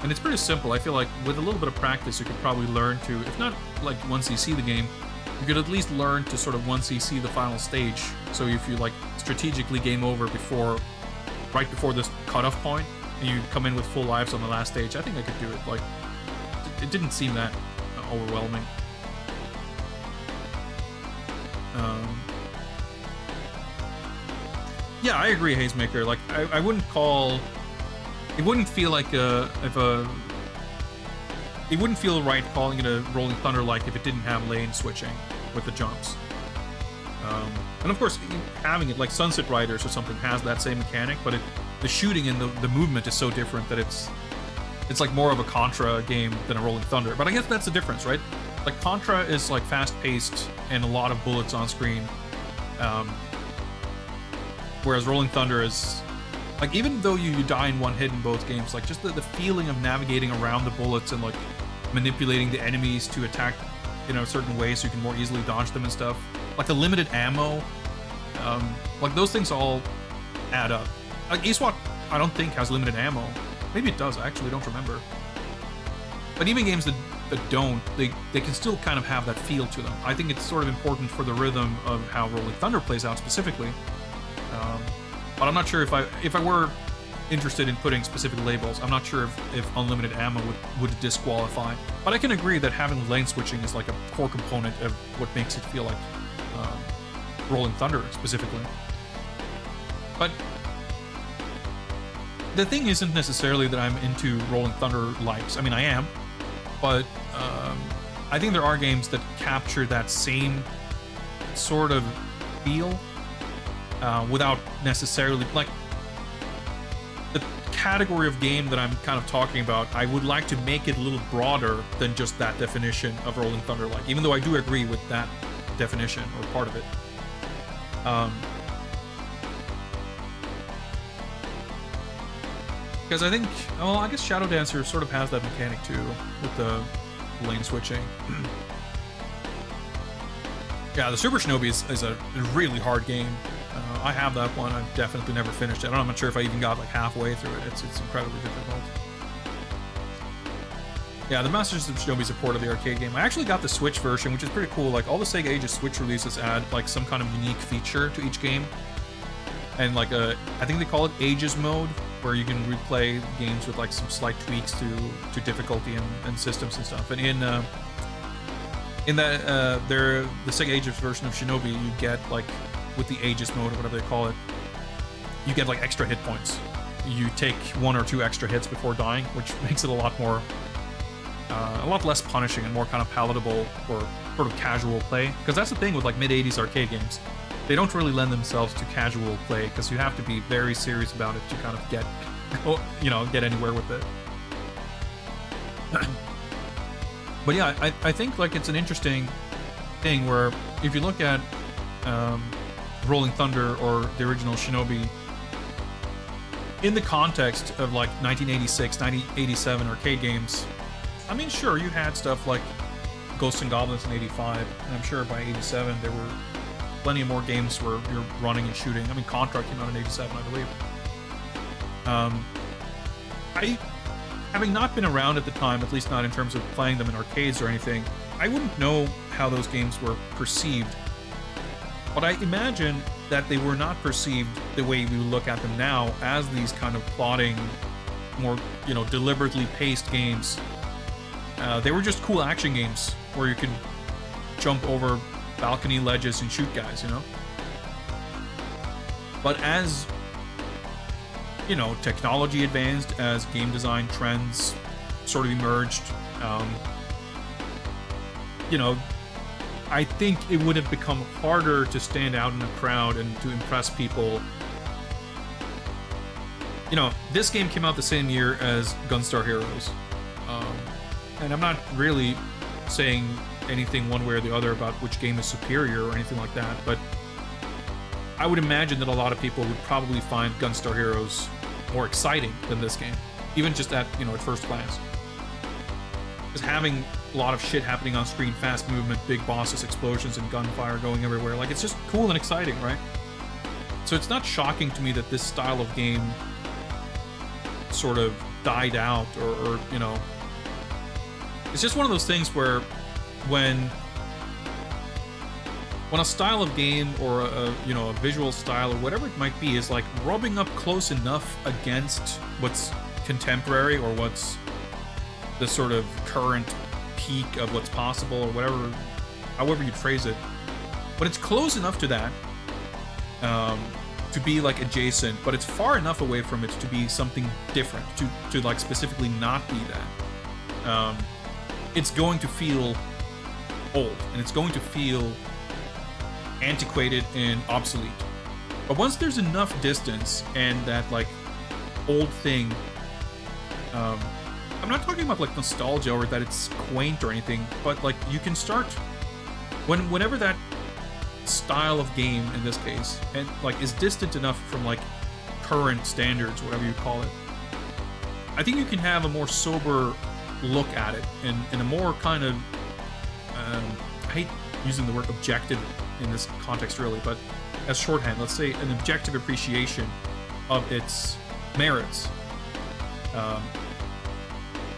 And it's pretty simple. I feel like with a little bit of practice, you could probably learn to, if not like once you see the game, you could at least learn to sort of once you see the final stage. So if you like strategically game over right before this cutoff point, and you come in with full lives on the last stage, I think I could do it. Like, it didn't seem that overwhelming. Yeah, I agree, Hazemaker. Like, I wouldn't call. It wouldn't feel like it wouldn't feel right calling it a Rolling Thunder like if it didn't have lane switching with the jumps. And of course, having it like Sunset Riders or something has that same mechanic, but the shooting and the movement is so different that it's like more of a Contra game than a Rolling Thunder. But I guess that's the difference, right? Like Contra is like fast-paced and a lot of bullets on screen, whereas Rolling Thunder is like, even though you die in one hit in both games, like just the feeling of navigating around the bullets and like manipulating the enemies to attack in a certain way so you can more easily dodge them and stuff. Like the limited ammo, like those things all add up. Like eSWAT, I don't think has limited ammo. Maybe it does, I actually don't remember. But even games that don't, they can still kind of have that feel to them. I think it's sort of important for the rhythm of how Rolling Thunder plays out specifically. But I'm not sure if I were interested in putting specific labels, I'm not sure if unlimited ammo would disqualify. But I can agree that having lane switching is like a core component of what makes it feel like Rolling Thunder specifically. But the thing isn't necessarily that I'm into Rolling Thunder likes. I mean, I am, but I think there are games that capture that same sort of feel without necessarily, like, the category of game that I'm kind of talking about, I would like to make it a little broader than just that definition of Rolling Thunder like, even though I do agree with that definition or part of it. Because I think, well, I guess Shadow Dancer sort of has that mechanic too, with the lane switching. Yeah, the Super Shinobi is a really hard game. I have that one. I've definitely never finished it. I'm not sure if I even got like halfway through it. It's incredibly difficult. Yeah, the Masters of Shinobi is a port of the arcade game. I actually got the Switch version, which is pretty cool. Like, all the Sega Ages Switch releases add like some kind of unique feature to each game. And like I think they call it Ages mode, where you can replay games with like some slight tweaks to difficulty and systems and stuff. And in that the Sega Ages version of Shinobi, you get like, with the Aegis mode or whatever they call it, you get like extra hit points. You take 1 or 2 extra hits before dying, which makes it a lot less punishing and more kind of palatable for sort of casual play. Because that's the thing with like mid-80s arcade games, they don't really lend themselves to casual play because you have to be very serious about it to kind of get anywhere with it. But yeah, I think like it's an interesting thing where if you look at Rolling Thunder or the original Shinobi in the context of like 1986, 1987 arcade games, I mean, sure, you had stuff like Ghosts and Goblins in 85, and I'm sure by 87 there were plenty of more games where you're running and shooting. I mean, Contra came out in 87, I believe. Having not been around at the time, at least not in terms of playing them in arcades or anything, I wouldn't know how those games were perceived. But I imagine that they were not perceived the way we look at them now, as these kind of plotting, more, deliberately paced games. They were just cool action games where you could jump over balcony ledges and shoot guys, But as, technology advanced, as game design trends sort of emerged, I think it would have become harder to stand out in a crowd and to impress people. This game came out the same year as Gunstar Heroes. And I'm not really saying anything one way or the other about which game is superior or anything like that, but I would imagine that a lot of people would probably find Gunstar Heroes more exciting than this game, even just at first glance. just having a lot of shit happening on screen, fast movement, big bosses, explosions, and gunfire going everywhere. Like, it's just cool and exciting, right? So it's not shocking to me that this style of game sort of died out, or you know, it's just one of those things where when a style of game or a visual style or whatever it might be is like rubbing up close enough against what's contemporary or what's the sort of current peak of what's possible or whatever, however you'd phrase it, but it's close enough to that to be like adjacent, but it's far enough away from it to be something different, to like specifically not be that. It's going to feel old, and it's going to feel antiquated and obsolete. But once there's enough distance and that like old thing, I'm not talking about like nostalgia or that it's quaint or anything, but like you can start whenever that style of game in this case and like is distant enough from like current standards, whatever you call it, I think you can have a more sober look at it and a more kind of I hate using the word objective in this context really, but as shorthand, let's say an objective appreciation of its merits.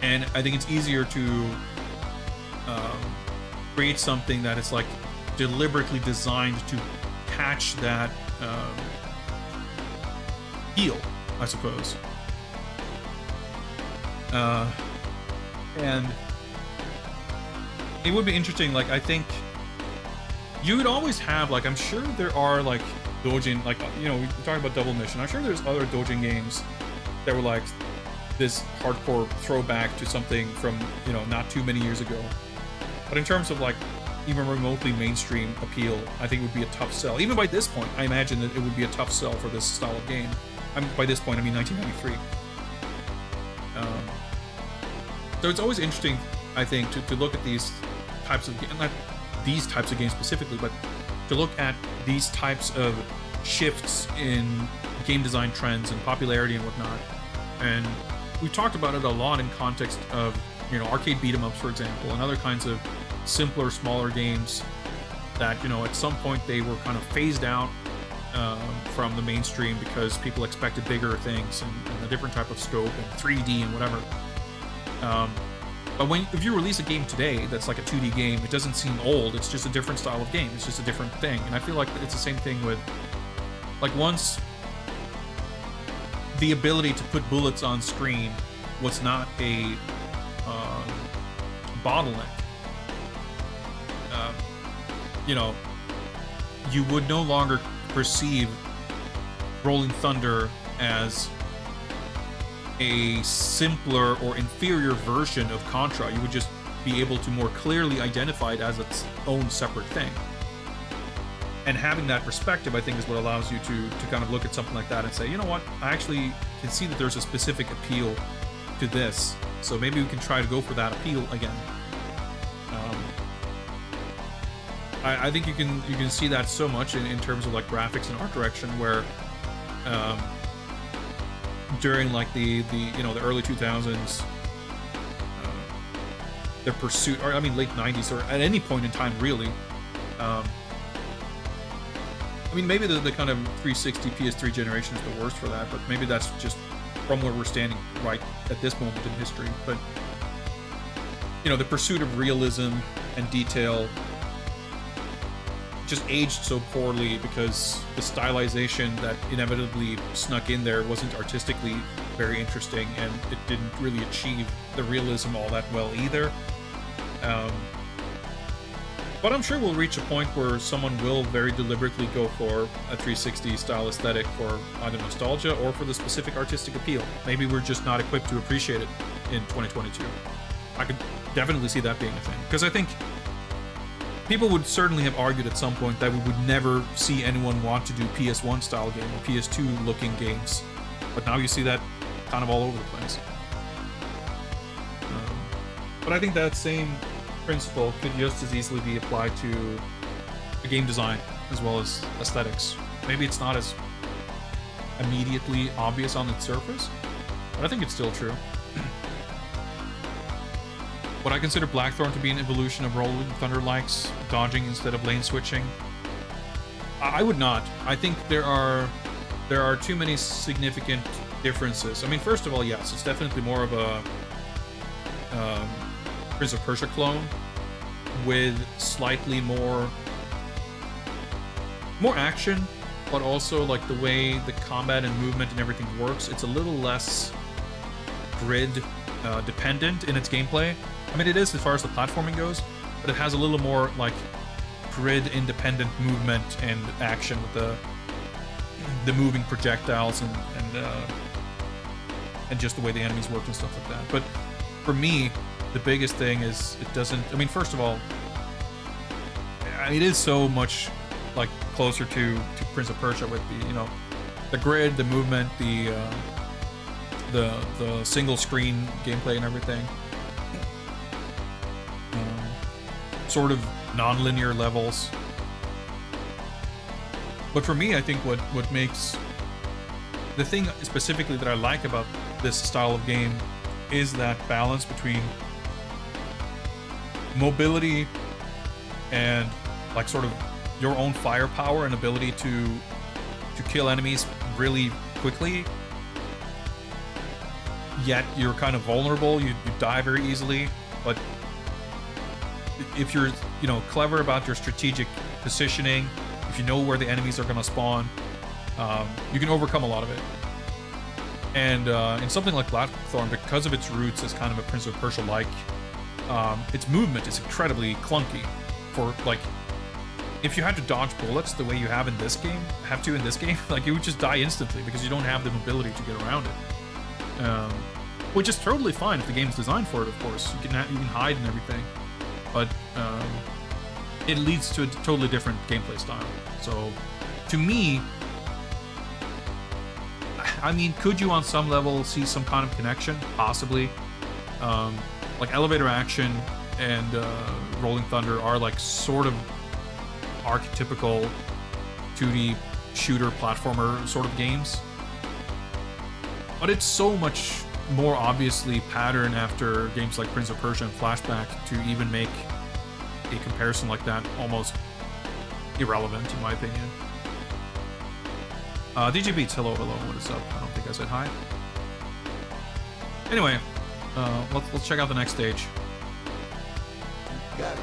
And I think it's easier to create something that is like deliberately designed to catch that feel, I suppose. And it would be interesting, like, I think you would always have, like, I'm sure there are, like, doujin, like, you know, we're talking about Double Mission. I'm sure there's other doujin games that were, like, this hardcore throwback to something from, you know, not too many years ago. But in terms of, like, even remotely mainstream appeal, I think it would be a tough sell. Even by this point, I imagine that it would be a tough sell for this style of game. By this point, I mean 1993. So it's always interesting, I think, to look at these types of games, not these types of games specifically, but to look at these types of shifts in game design trends and popularity and whatnot. And we talked about it a lot in context of, you know, arcade beat 'em ups, for example, and other kinds of simpler, smaller games that, you know, at some point they were kind of phased out from the mainstream because people expected bigger things and a different type of scope and 3D and whatever. But if you release a game today that's like a 2D game, it doesn't seem old. It's just a different style of game. It's just a different thing. And I feel like it's the same thing with, like, once the ability to put bullets on screen was not a bottleneck, you know, you would no longer perceive Rolling Thunder as a simpler or inferior version of Contra. You would just be able to more clearly identify it as its own separate thing. And having that perspective, I think, is what allows you to kind of look at something like that and say, you know what, I actually can see that there's a specific appeal to this, so maybe we can try to go for that appeal again. I think you can see that so much in terms of like graphics and art direction, where during like the you know, the early 2000s, the pursuit, or I mean late 90s, or at any point in time really, I mean, maybe the kind of 360 PS3 generation is the worst for that, but maybe that's just from where we're standing right at this moment in history. But, you know, the pursuit of realism and detail just aged so poorly because the stylization that inevitably snuck in there wasn't artistically very interesting, and it didn't really achieve the realism all that well either. But I'm sure we'll reach a point where someone will very deliberately go for a 360 style aesthetic for either nostalgia or for the specific artistic appeal. Maybe we're just not equipped to appreciate it in 2022. I could definitely see that being a thing, because I think people would certainly have argued at some point that we would never see anyone want to do PS1 style game or PS2 looking games, but now you see that kind of all over the place. But I think that same principle could just as easily be applied to the game design as well as aesthetics. Maybe it's not as immediately obvious on its surface, but I think it's still true. Would I consider Blackthorn to be an evolution of Rolling Thunder likes, dodging instead of lane switching? I would not. I think there are too many significant differences. I mean, first of all, yes, it's definitely more of a Prince of Persia clone with slightly more action, but also like the way the combat and movement and everything works. It's a little less grid dependent in its gameplay. I mean, it is as far as the platforming goes, but it has a little more like grid independent movement and action with the moving projectiles and just the way the enemies work and stuff like that. But for me, the biggest thing is it doesn't. I mean, first of all, it is so much like closer to Prince of Persia with the the grid, the movement, the single screen gameplay and everything. Sort of non-linear levels. But for me, I think what makes the thing specifically that I like about this style of game is that balance between mobility and like sort of your own firepower and ability to kill enemies really quickly, yet you're kind of vulnerable. You die very easily, but if you're clever about your strategic positioning, if you know where the enemies are going to spawn, you can overcome a lot of it. And in something like Blackthorn, because of its roots as kind of a Prince of Persia-like, its movement is incredibly clunky. For like, if you had to dodge bullets the way you have in this game, like you would just die instantly because you don't have the mobility to get around it. Which is totally fine if the game's designed for it, of course. You can hide and everything, but it leads to a totally different gameplay style. So, to me, I mean, could you on some level see some kind of connection? Possibly. Like elevator action and Rolling Thunder are like sort of archetypical 2D shooter platformer sort of games. But it's so much more obviously pattern after games like Prince of Persia and Flashback to even make a comparison like that almost irrelevant, in my opinion. DJ Beats, hello, what is up? I don't think I said hi. Anyway, let's check out the next stage. Got it.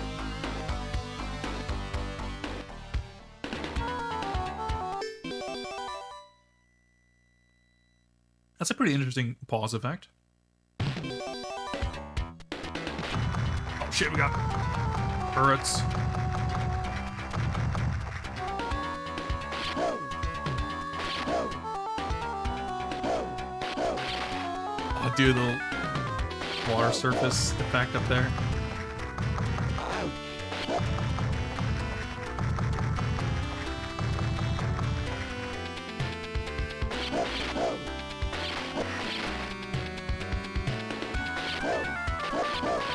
That's a pretty interesting pause effect. Oh shit, we got turrets. Oh, dude, the water surface effect up there.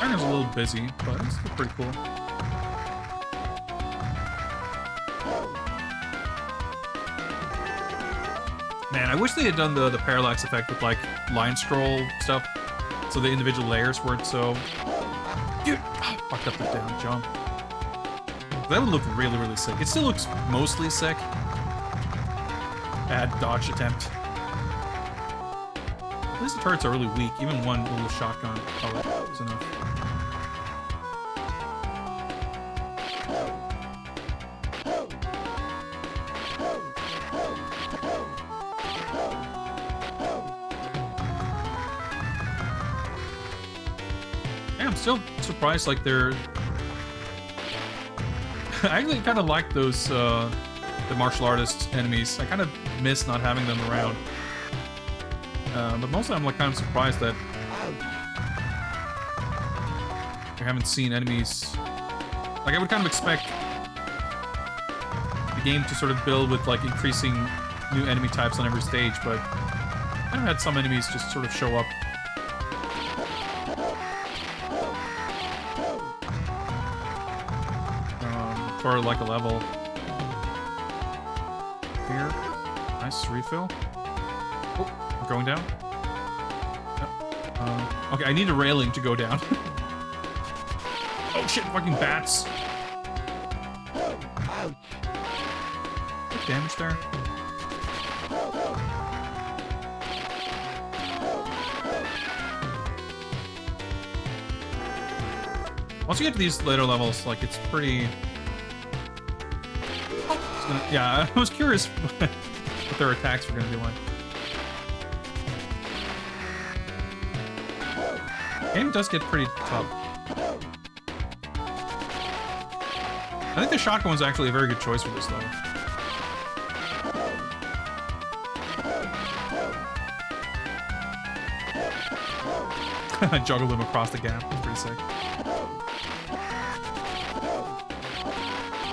Is a little busy, but it's still pretty cool. Man, I wish they had done the parallax effect with like line scroll stuff, so the individual layers weren't so. Dude, fucked up the down jump. That would look really, really sick. It still looks mostly sick. Bad dodge attempt. At least the turrets are really weak. Even one little shotgun pellet is enough. I'm still surprised, like, they're... I actually kind of like those, the martial artist enemies. I kind of miss not having them around. But mostly I'm, like, kind of surprised that I haven't seen enemies... Like, I would kind of expect the game to sort of build with, like, increasing new enemy types on every stage, but I've had some enemies just sort of show up. For like a level here. Nice refill. Oh, we're going down. Okay, I need a railing to go down. Oh shit, fucking bats. Good damage there. Once you get to these later levels, like, it's pretty... Yeah, I was curious what their attacks were gonna be like. The game does get pretty tough. I think the shotgun was actually a very good choice for this, though. I juggled him across the gap. That's pretty sick.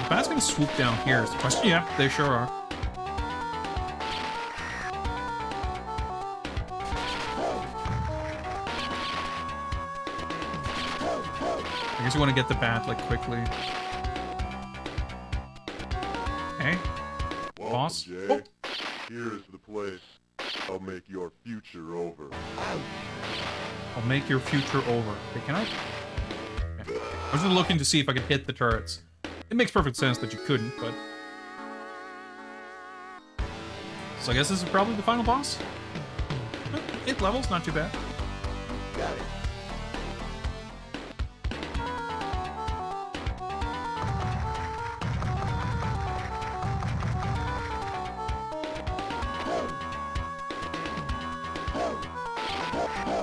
The bat's gonna swoop down here is the question. Yeah, they sure are. I guess you want to get the bat, like, quickly. Okay. Boss. Jay. Oh. Here's the place. I'll make your future over. I'll make your future over. Okay, can I? Okay. I was just looking to see if I could hit the turrets. It makes perfect sense that you couldn't, but... So I guess this is probably the final boss? 8 levels, not too bad. Got it.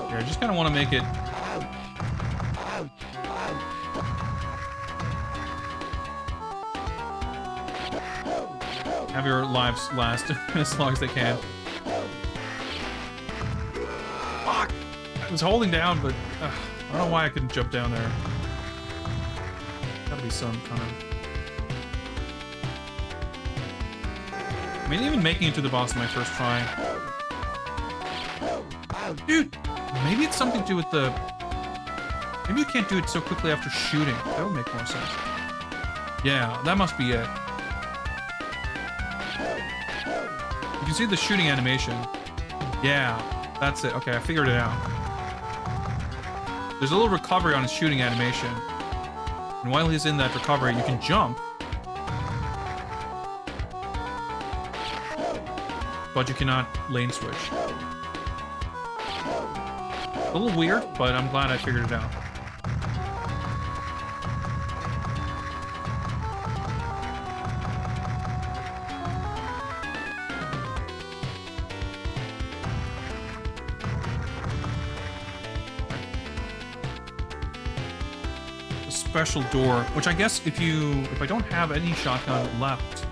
Yeah, I just kind of want to make it... Have your lives last as long as they can. Fuck! I was holding down, but I don't know why I couldn't jump down there. Gotta be some kind of... I mean, even making it to the boss in my first try. Dude, maybe it's something to do with the... Maybe you can't do it so quickly after shooting. That would make more sense. Yeah, that must be it. You can see the shooting animation. Yeah, that's it. Okay, I figured it out. There's a little recovery on his shooting animation. And while he's in that recovery, you can jump. But you cannot lane switch. A little weird, but I'm glad I figured it out. A special door, which I guess if I don't have any shotgun left,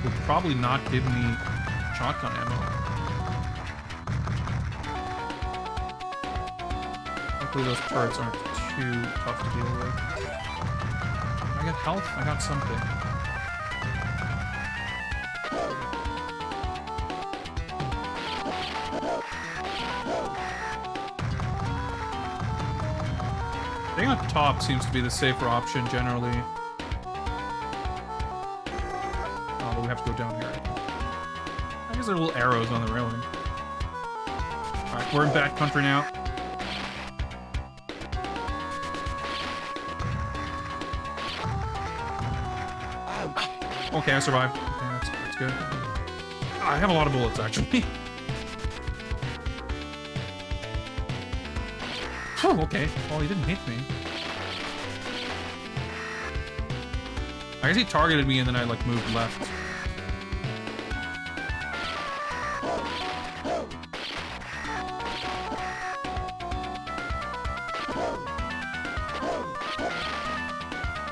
would probably not give me shotgun ammo. Hopefully those turrets aren't too tough to deal with. I got health? I got something. Staying on top seems to be the safer option generally. Oh, but we have to go down here. I guess there are little arrows on the railing. Alright, we're in bad country now. Okay, I survived. Okay, that's good. I have a lot of bullets, actually. Oh, okay. Well, he didn't hit me. I guess he targeted me and then I, like, moved left.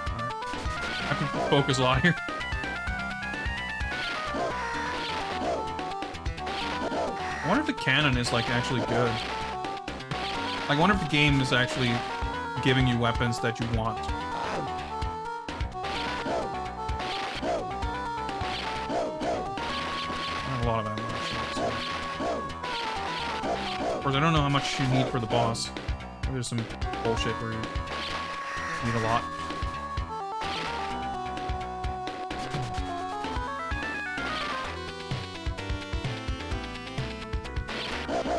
Alright. I can focus a lot here. I wonder if the cannon is, like, actually good. Like, I wonder if the game is actually giving you weapons that you want. I have a lot of ammo, actually. So. Of course, I don't know how much you need for the boss. Maybe there's some bullshit where you need a lot.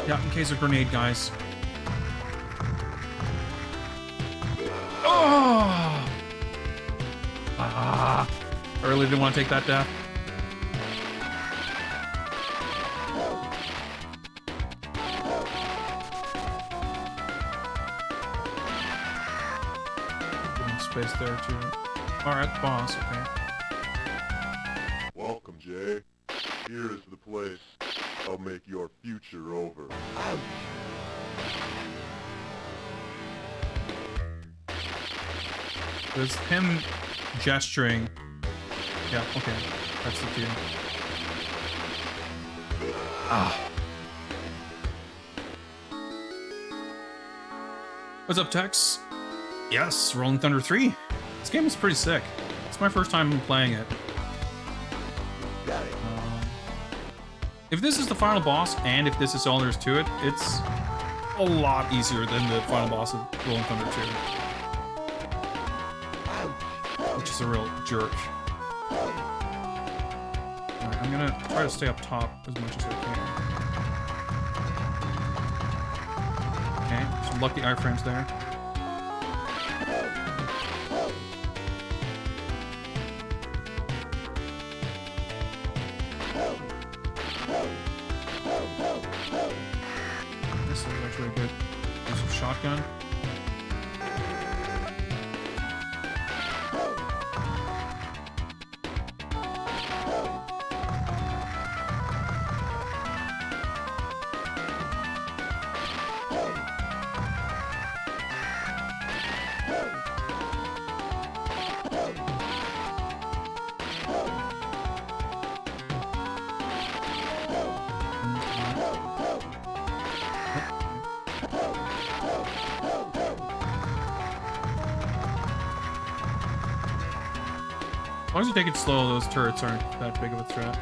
Yeah, in case of grenade, guys. I really didn't want to take that death. Space there too. Alright, boss, okay. Welcome, Jay. Here is the place. I'll make your future over. There's him gesturing. Yeah, okay. That's the cue. What's up, Tex? Yes, Rolling Thunder 3. This game is pretty sick. It's my first time playing it. If this is the final boss, and if this is all there is to it, it's a lot easier than the final boss of Rolling Thunder 2. Which is a real jerk. Alright, I'm gonna try to stay up top as much as I can. Okay, some lucky iframes there. This is actually a good use of shotgun. As long as you take it slow, those turrets aren't that big of a threat.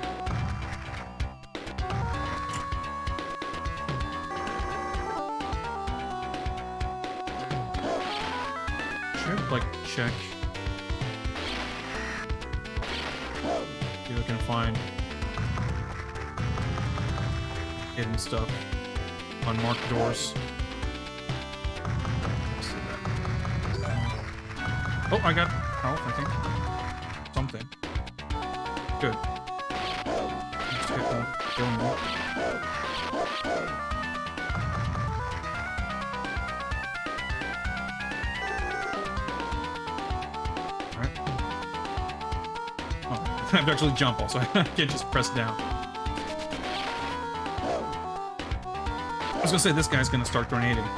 Should, like, check. See if I can find hidden stuff. Unmarked doors. Let's see that. Oh, I got health, I think. Something. Good. Just hit them. Kill them all. Alright. Oh, I have to actually jump also. I can't just press down. I was gonna say this guy's gonna start grenading.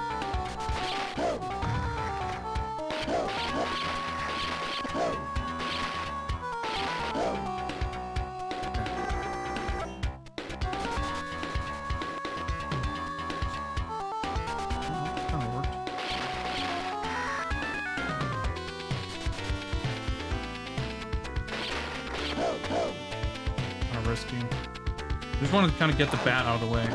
Risky. Just want to kind of get the bat out of the way.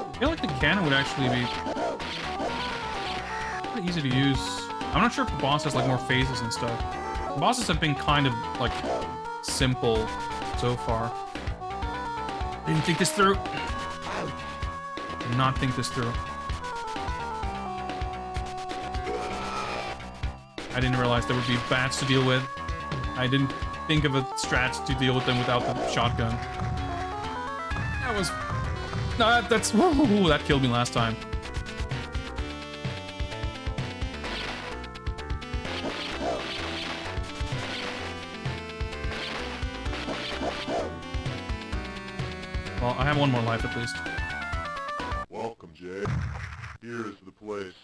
I feel like the cannon would actually be pretty easy to use. I'm not sure if the boss has like more phases and stuff. The bosses have been kind of like simple so far. Didn't think this through. Did not think this through. I didn't realize there would be bats to deal with. I didn't think of a strat to deal with them without the shotgun. That was... that's... Ooh, that killed me last time. Well, I have one more life at least. Welcome, Jay. Here is the place.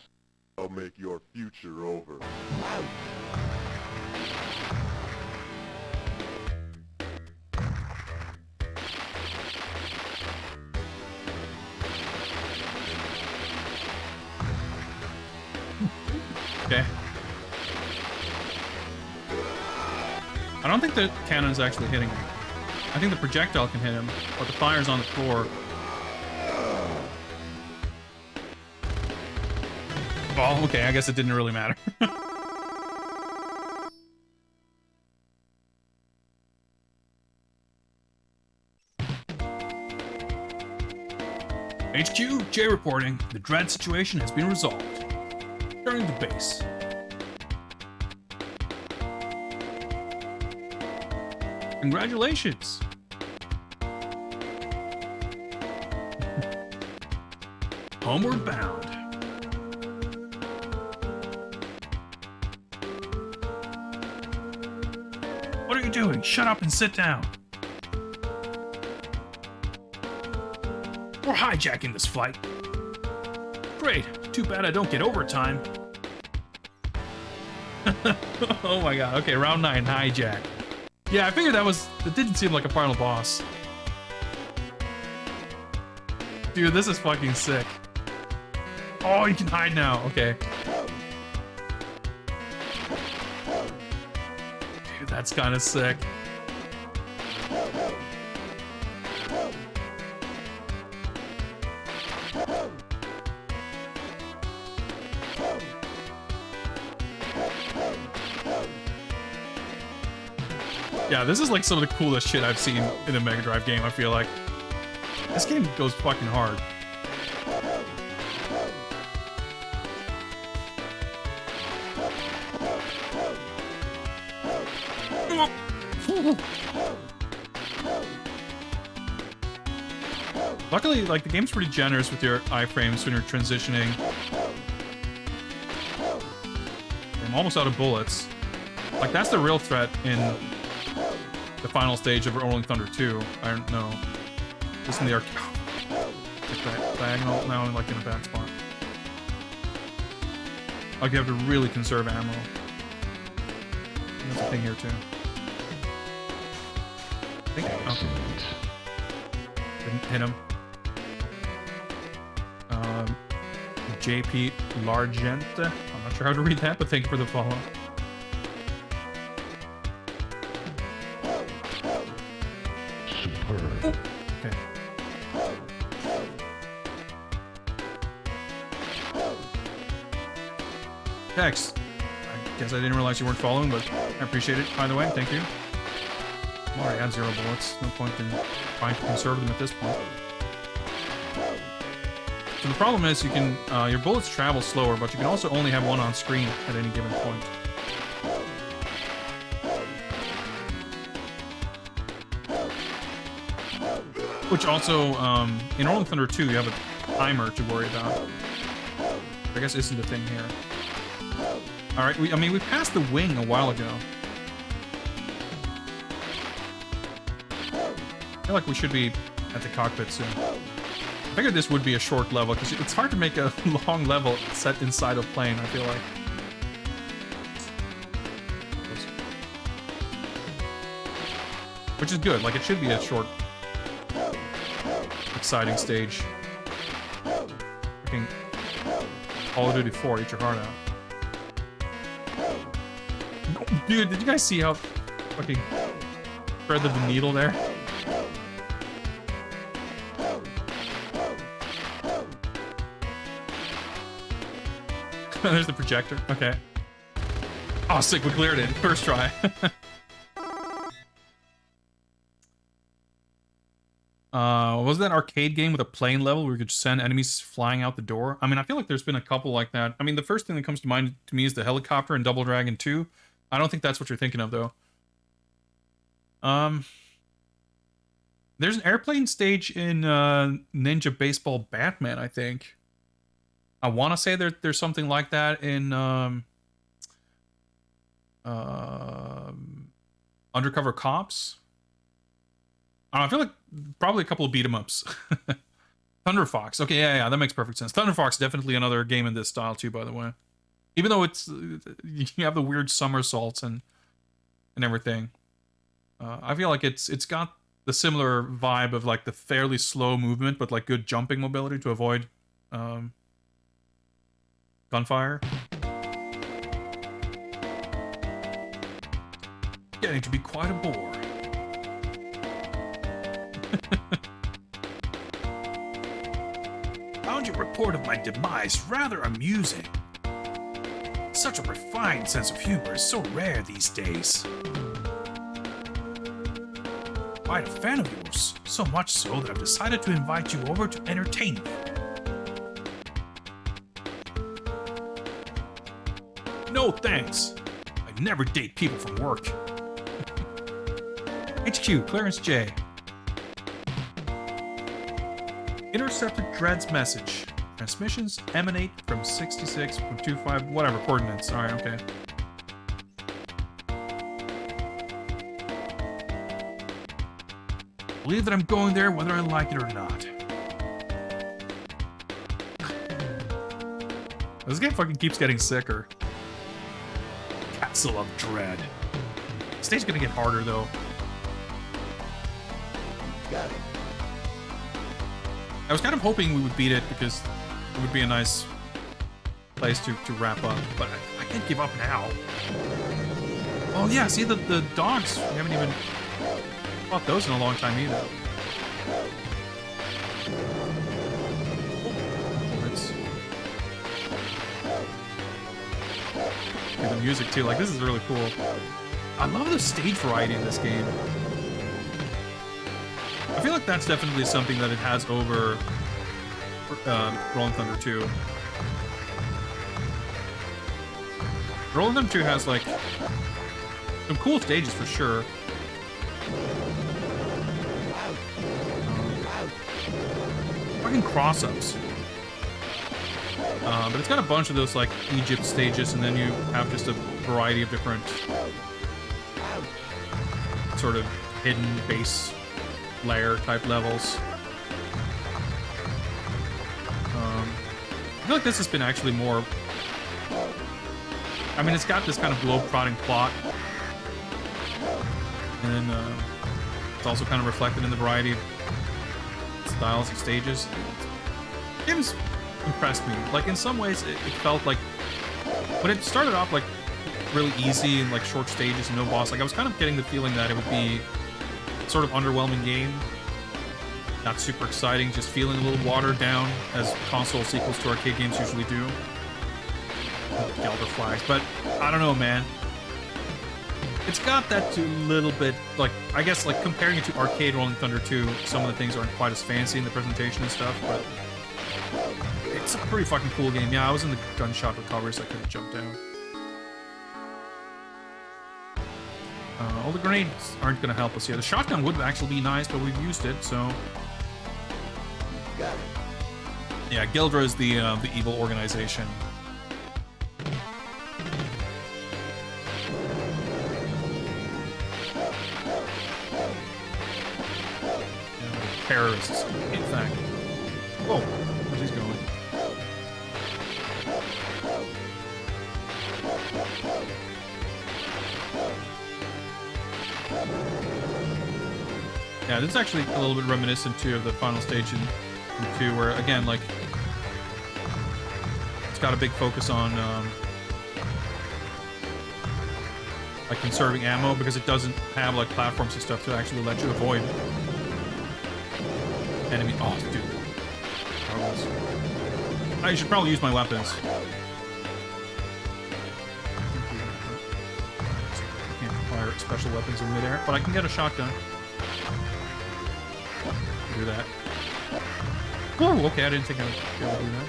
I'll make your future over. Okay. I don't think the cannon's actually hitting him. I think the projectile can hit him, but the fire's on the floor. Well, okay, I guess it didn't really matter. HQ, Jay reporting. The dread situation has been resolved. Returning to base. Congratulations. Homeward bound. What are you doing? Shut up and sit down. We're hijacking this flight. Great. Too bad I don't get overtime. Oh my god. Okay, round 9, hijack. Yeah, I figured it didn't seem like a final boss. Dude, this is fucking sick. Oh, you can hide now. Okay. Dude, that's kind of sick. Yeah, this is like some of the coolest shit I've seen in a Mega Drive game, I feel like. This game goes fucking hard. Luckily, like, the game's pretty generous with your iframes when you're transitioning. I'm almost out of bullets. Like, that's the real threat in the final stage of Rolling Thunder 2. I don't know. Just in the arcade. Like diagonal, now I'm like in a bad spot. Like, you have to really conserve ammo. That's a thing here too. I think. Okay. Didn't hit him. JP Largente. I'm not sure how to read that, but thank you for the follow. Superb. Okay. Tex. I guess I didn't realize you weren't following, but I appreciate it. By the way, thank you. I'm already at 0 bullets. No point in trying to conserve them at this point. So the problem is you can, your bullets travel slower, but you can also only have one on screen at any given point. Which also, in Rolling Thunder 2, you have a timer to worry about. I guess isn't a thing here. Alright, we passed the wing a while ago. I feel like we should be at the cockpit soon. I figured this would be a short level, because it's hard to make a long level set inside a plane, I feel like. Which is good, like it should be a short, exciting stage. Fucking Call of Duty 4, eat your heart out. Dude, did you guys see how fucking threaded the needle there? There's the projector. Okay. Oh, sick. We cleared it. First try. Was that arcade game with a plane level where you could send enemies flying out the door? I mean, I feel like there's been a couple like that. I mean, the first thing that comes to mind to me is the helicopter in Double Dragon 2. I don't think that's what you're thinking of, though. There's an airplane stage in Ninja Baseball Batman, I think. I want to say there's something like that in Undercover Cops. I feel like probably a couple of beat 'em ups. Thunder Fox. Okay, yeah, that makes perfect sense. Thunder Fox, definitely another game in this style too, by the way. Even though it's you have the weird somersaults and everything. I feel like it's got the similar vibe of like the fairly slow movement, but like good jumping mobility to avoid gunfire. Getting to be quite a bore. Found your report of my demise rather amusing. Such a refined sense of humor is so rare these days. Quite a fan of yours, so much so that I've decided to invite you over to entertain me. No thanks. I never date people from work. HQ, Clarence J. Intercepted Dread's message. Transmissions emanate from 66.25, whatever coordinates. Alright, okay. Believe that I'm going there whether I like it or not. This game fucking keeps getting sicker. Castle of Dread. This stage is gonna get harder though. Got it. I was kind of hoping we would beat it because it would be a nice place to wrap up, but I can't give up now. Oh yeah, see the dogs, we haven't even fought those in a long time either. The music too, like this is really cool. I love the stage variety in this game. I feel like that's definitely something that it has over Rolling Thunder 2. Rolling Thunder 2 has like some cool stages for sure. Fucking cross-ups. But it's got a bunch of those like Egypt stages, and then you have just a variety of different sort of hidden base layer type levels. I feel like this has been actually more... I mean, it's got this kind of globe-trotting plot, and then it's also kind of reflected in the variety of styles of stages. The game's impressed me. Like, in some ways, it felt like... When it started off, like, really easy and, like, short stages and no boss, like, I was kind of getting the feeling that it would be sort of underwhelming game. Not super exciting, just feeling a little watered down, as console sequels to arcade games usually do. Gelder flags, but I don't know, man. It's got that little bit, like, I guess, like, comparing it to arcade Rolling Thunder 2, some of the things aren't quite as fancy in the presentation and stuff, but it's a pretty fucking cool game. Yeah, I was in the gunshot recovery, so I couldn't jump down. All the grenades aren't going to help us here. The shotgun would actually be nice, but we've used it, so... Got it. Yeah, Gildra is the evil organization. Terrorists, in fact. Whoa, where's he going? Yeah, this is actually a little bit reminiscent too of the final stage in 2, where again, like, it's got a big focus on like conserving ammo, because it doesn't have like platforms and stuff to actually let you avoid enemy. Oh, dude. I should probably use my weapons. Can't fire special weapons in midair, but I can get a shotgun. Do that. Oh, okay, I didn't think I would be able to do that.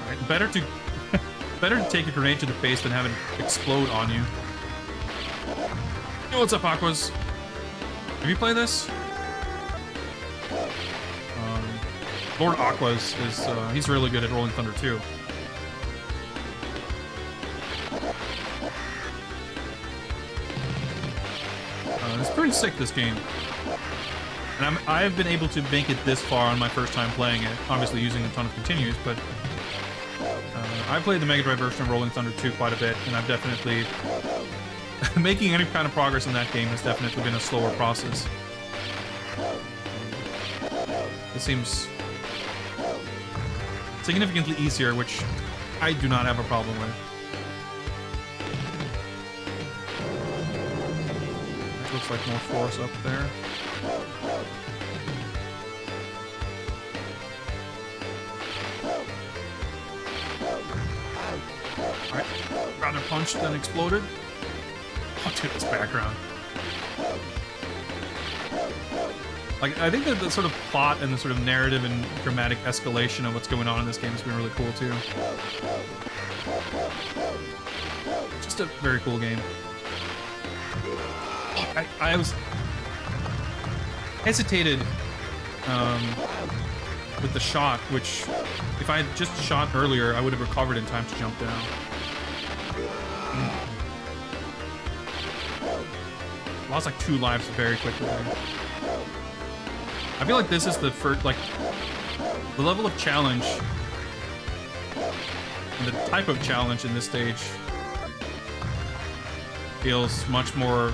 Alright, better to take a grenade to the face than have it explode on you. Hey, what's up, Aquas? Have you played this? Lord Aquas is, he's really good at Rolling Thunder 2. It's pretty sick, this game. And I've been able to make it this far on my first time playing it, obviously using a ton of continues, but I played the Mega Drive version of Rolling Thunder 2 quite a bit, and I've definitely... making any kind of progress in that game has definitely been a slower process. It seems significantly easier, which I do not have a problem with. Looks like more force up there. Alright, rather punched than exploded. Oh, dude, this background. Like, I think that the sort of plot and the sort of narrative and dramatic escalation of what's going on in this game has been really cool, too. Just a very cool game. I was hesitated with the shot, which if I had just shot earlier, I would have recovered in time to jump down. Lost like 2 lives very quickly there. I feel like this is the first, like, the level of challenge and the type of challenge in this stage feels much more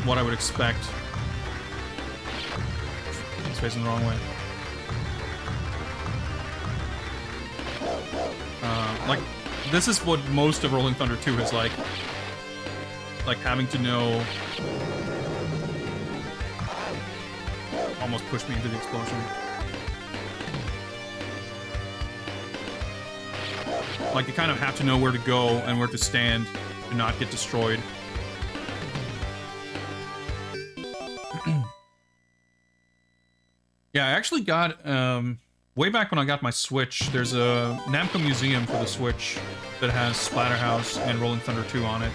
what I would expect. He's facing the wrong way. Like, this is what most of Rolling Thunder 2 is like. Like, having to know... Almost pushed me into the explosion. Like, you kind of have to know where to go and where to stand to not get destroyed. Yeah, I actually got, way back when I got my Switch, there's a Namco Museum for the Switch that has Splatterhouse and Rolling Thunder 2 on it.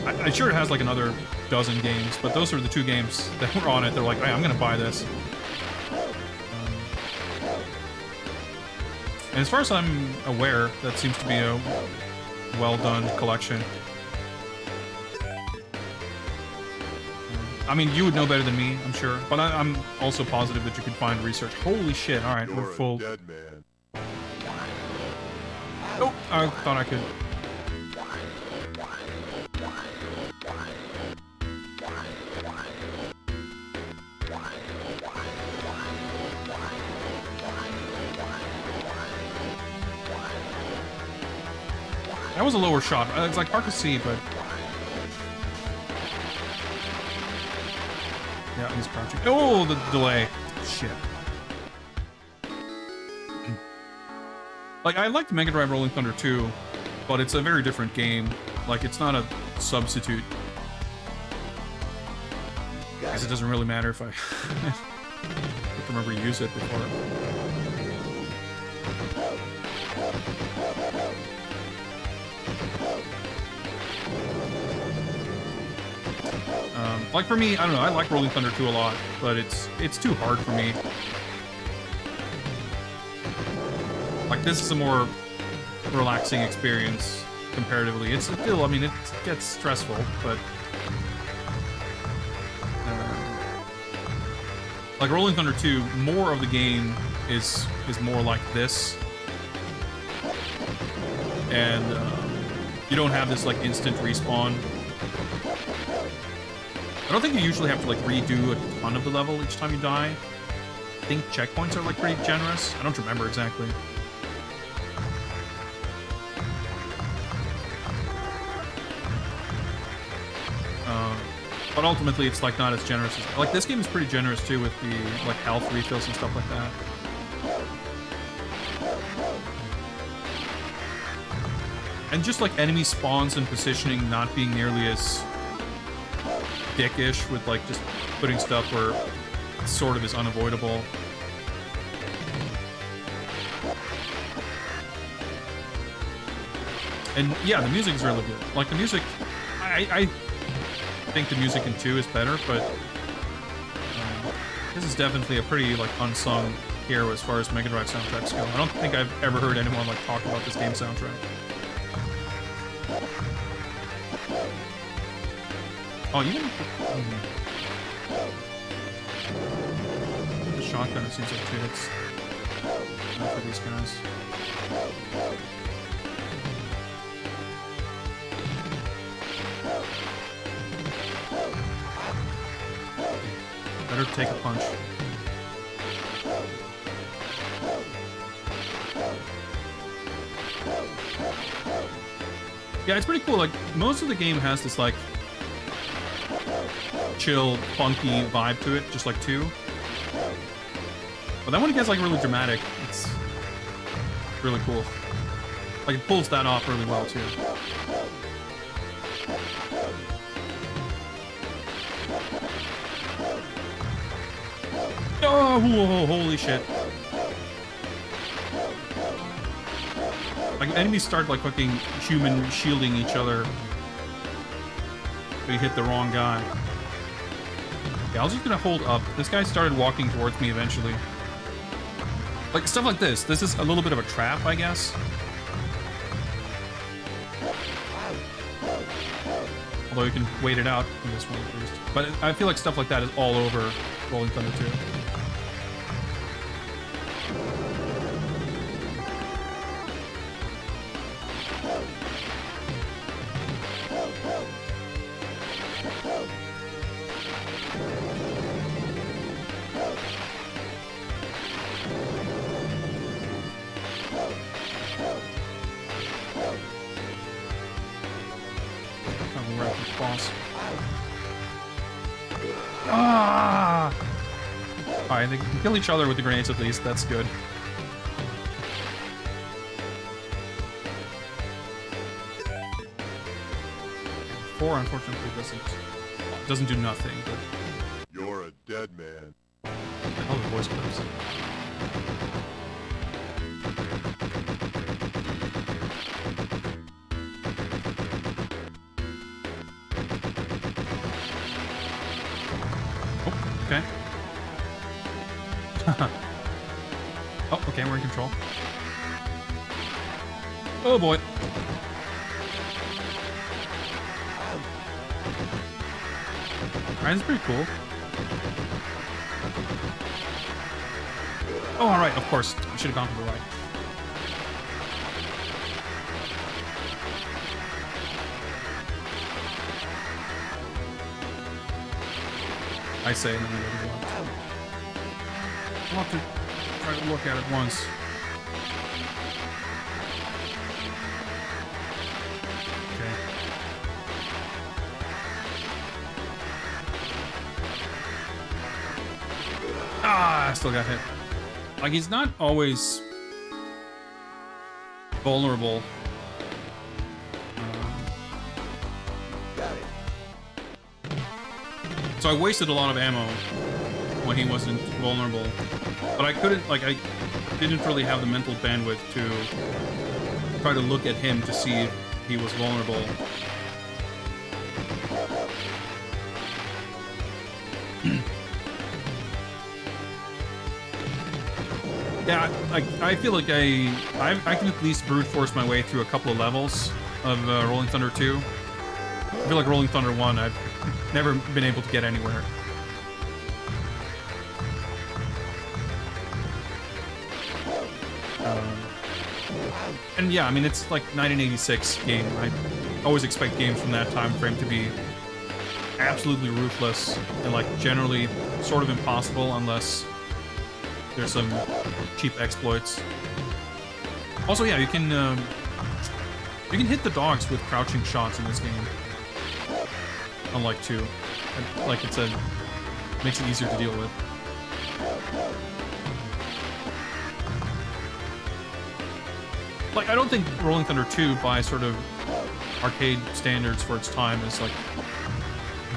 I'm sure it has like another dozen games, but those are the 2 games that were on it. They're like, hey, I'm gonna buy this. And as far as I'm aware, that seems to be a well-done collection. I mean, you would know better than me, I'm sure, but I'm also positive that you can find research. Holy shit, alright, we're full. You're a dead man. Oh, I thought I could. That was a lower shot. It's like hard to see, but... Yeah, he's crouching. Oh, the delay. Shit. Like, I liked Mega Drive Rolling Thunder 2, but it's a very different game. Like, it's not a substitute. I guess it doesn't really matter if I... I remember to use it before. Like for me, I don't know, I like Rolling Thunder 2 a lot, but it's too hard for me. Like this is a more relaxing experience comparatively. It's still, I mean, it gets stressful, but like Rolling Thunder 2, more of the game is more like this, and you don't have this like instant respawn. I don't think you usually have to like redo a ton of the level each time you die. I think checkpoints are like pretty generous. I don't remember exactly. But ultimately it's like not as generous as, like this game is pretty generous too with the like health refills and stuff like that. And just like enemy spawns and positioning not being nearly as dickish with like just putting stuff where it sort of is unavoidable. And yeah, the music is really good. Like the music, I think the music in 2 is better, but this is definitely a pretty like unsung hero as far as Mega Drive soundtracks go. I don't think I've ever heard anyone like talk about this game soundtrack. Oh, even the shotgun, it seems like 2 hits. Not for these guys. Better take a punch. Yeah, it's pretty cool. Like most of the game has this like chill, funky vibe to it, just like 2. But then when it gets like really dramatic, it's really cool. Like, it pulls that off really well, too. Oh, whoa, holy shit. Like, enemies start, like, fucking human shielding each other. We hit the wrong guy. Yeah, I was just gonna hold up. This guy started walking towards me eventually. Like, stuff like this. This is a little bit of a trap, I guess. Although you can wait it out in this one at least. But I feel like stuff like that is all over Rolling Thunder 2. Ah! Alright, they can kill each other with the grenades at least. That's good. Four, unfortunately, doesn't do nothing. But You're a dead man. the hell the voice clips. Okay. Oh, okay, we're in control. Oh boy. Alright, that's pretty cool. Oh, alright, of course. I should have gone to the right. I say, and then we go to the left. I'll have to try to look at it once. Okay. Ah, I still got hit. Like, he's not always vulnerable. So I wasted a lot of ammo when he wasn't vulnerable. But I couldn't, like, I didn't really have the mental bandwidth to try to look at him to see if he was vulnerable. Yeah, I feel like I can at least brute force my way through a couple of levels of Rolling Thunder 2. I feel like Rolling Thunder 1, I've never been able to get anywhere. And yeah, I mean, it's like 1986 game. I always expect games from that time frame to be absolutely ruthless and like generally sort of impossible unless there's some cheap exploits. Also, yeah, you can hit the dogs with crouching shots in this game. Unlike 2. Like, makes it easier to deal with. Like, I don't think Rolling Thunder 2, by sort of arcade standards for its time, is like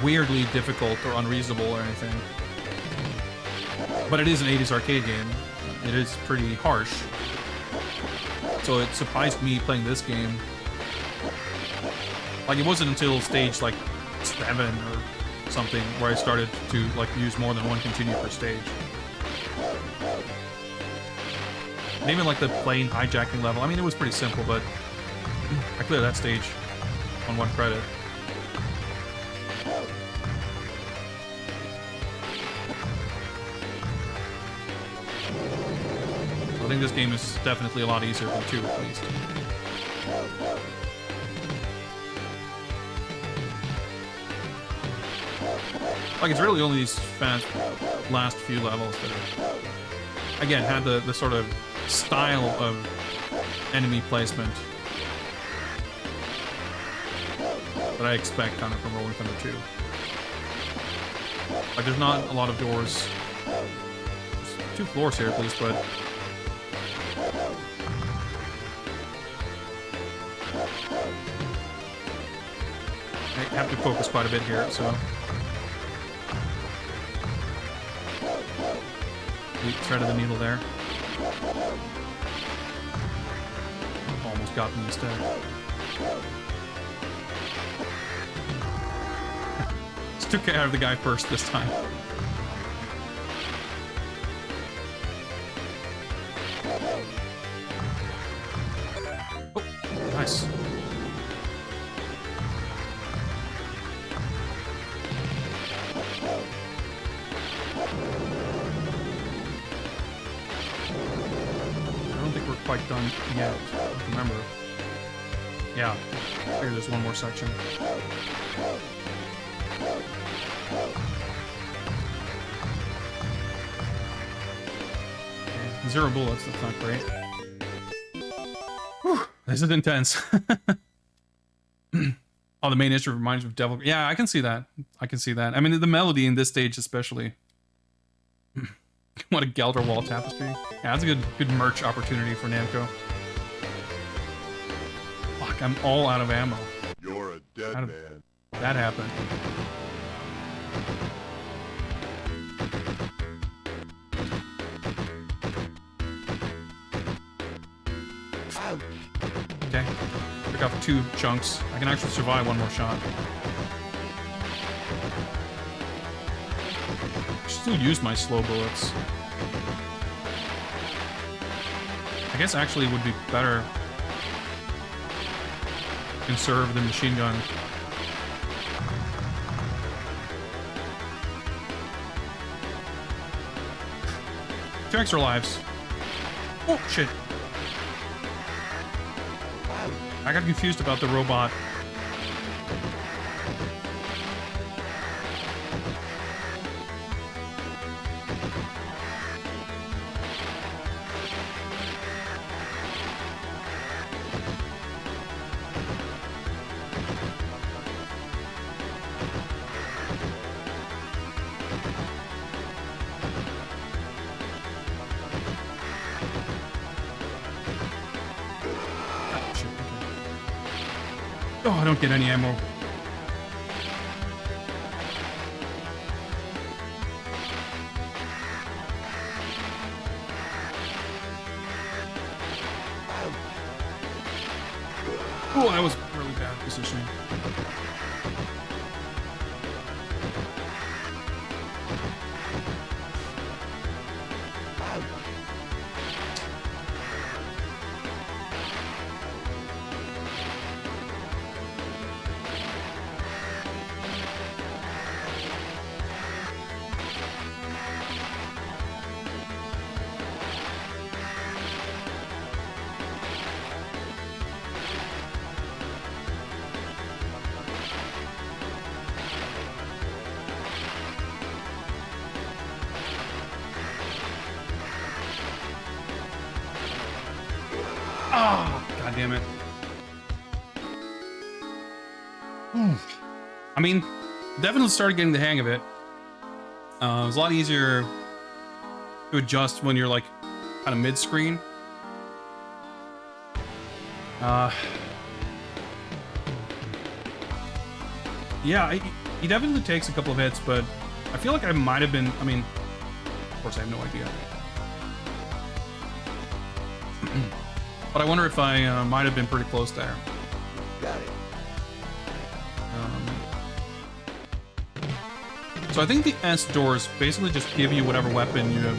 weirdly difficult or unreasonable or anything. But it is an 80s arcade game. It is pretty harsh. So it surprised me playing this game. Like, it wasn't until stage like 7 or something where I started to like use more than one continue per stage. And even like the plane hijacking level, I mean, it was pretty simple, but I cleared that stage on 1 credit. I think this game is definitely a lot easier than 2 at least. Like, it's really only these last few levels that are, again, had the sort of style of enemy placement that I expect kind of from Rolling Thunder 2. Like, there's not a lot of doors. There's 2 floors here at least, but I have to focus quite a bit here, so. We threaded the needle there. Almost got me instead. Just took care of the guy first this time. Oh, nice. I don't think we're quite done yet. Remember. Yeah. Here, there's one more section. Okay. 0 bullets, that's not great. Whew, this is intense. Oh, the main instrument reminds me of Devil. Yeah, I can see that. I can see that. I mean, the melody in this stage especially. What a Gelderwall tapestry. Yeah, that's a good merch opportunity for Namco. Fuck, I'm all out of ammo. You're a dead How did man. that happen? Ouch. Okay. Took off 2 chunks. I can actually survive 1 more shot. I should still use my slow bullets. I guess actually it would be better to conserve the machine gun. 2 extra lives. Oh, shit. I got confused about the robot. Oh, I don't get any ammo. Oh, that was really bad positioning. Oh, God damn it. I mean, definitely started getting the hang of it. It was a lot easier to adjust when you're like kind of mid-screen. Yeah, he definitely takes a couple of hits, but I feel like I might have been, I mean, of course I have no idea. But I wonder if I might have been pretty close there. Got it. So I think the S doors basically just give you whatever weapon you have.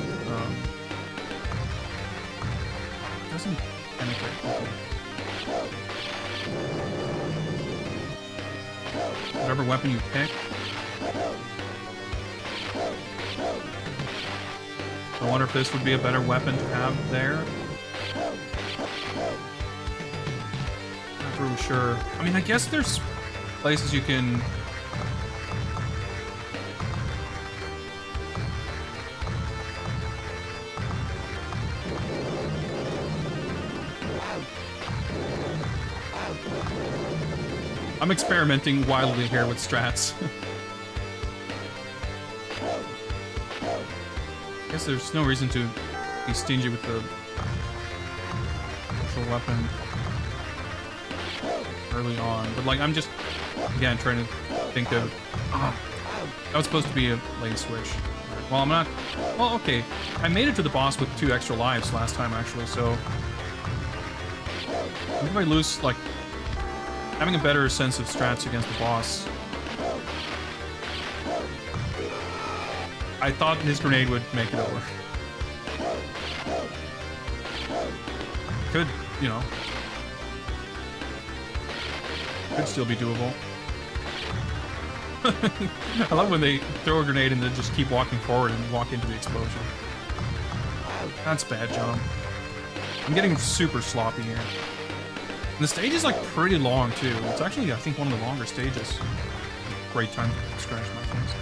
Doesn't penetrate. Okay. Whatever weapon you pick. I wonder if this would be a better weapon to have there. Not really sure. I mean, I guess there's places you can. I'm experimenting wildly here with strats. I guess there's no reason to be stingy with the actual weapon. early on. But like, I'm just, again, trying to think of, that was supposed to be a lane switch. Well, I'm not, well, okay. I made it to the boss with 2 extra lives last time, actually, so. If I lose, like, having a better sense of strats against the boss. I thought his grenade would make it over. Could, you know. Could still be doable. I love when they throw a grenade and then just keep walking forward and walk into the explosion. That's bad, John. I'm getting super sloppy here. And the stage is like pretty long too. It's actually, I think, one of the longer stages. Great time to scratch my face.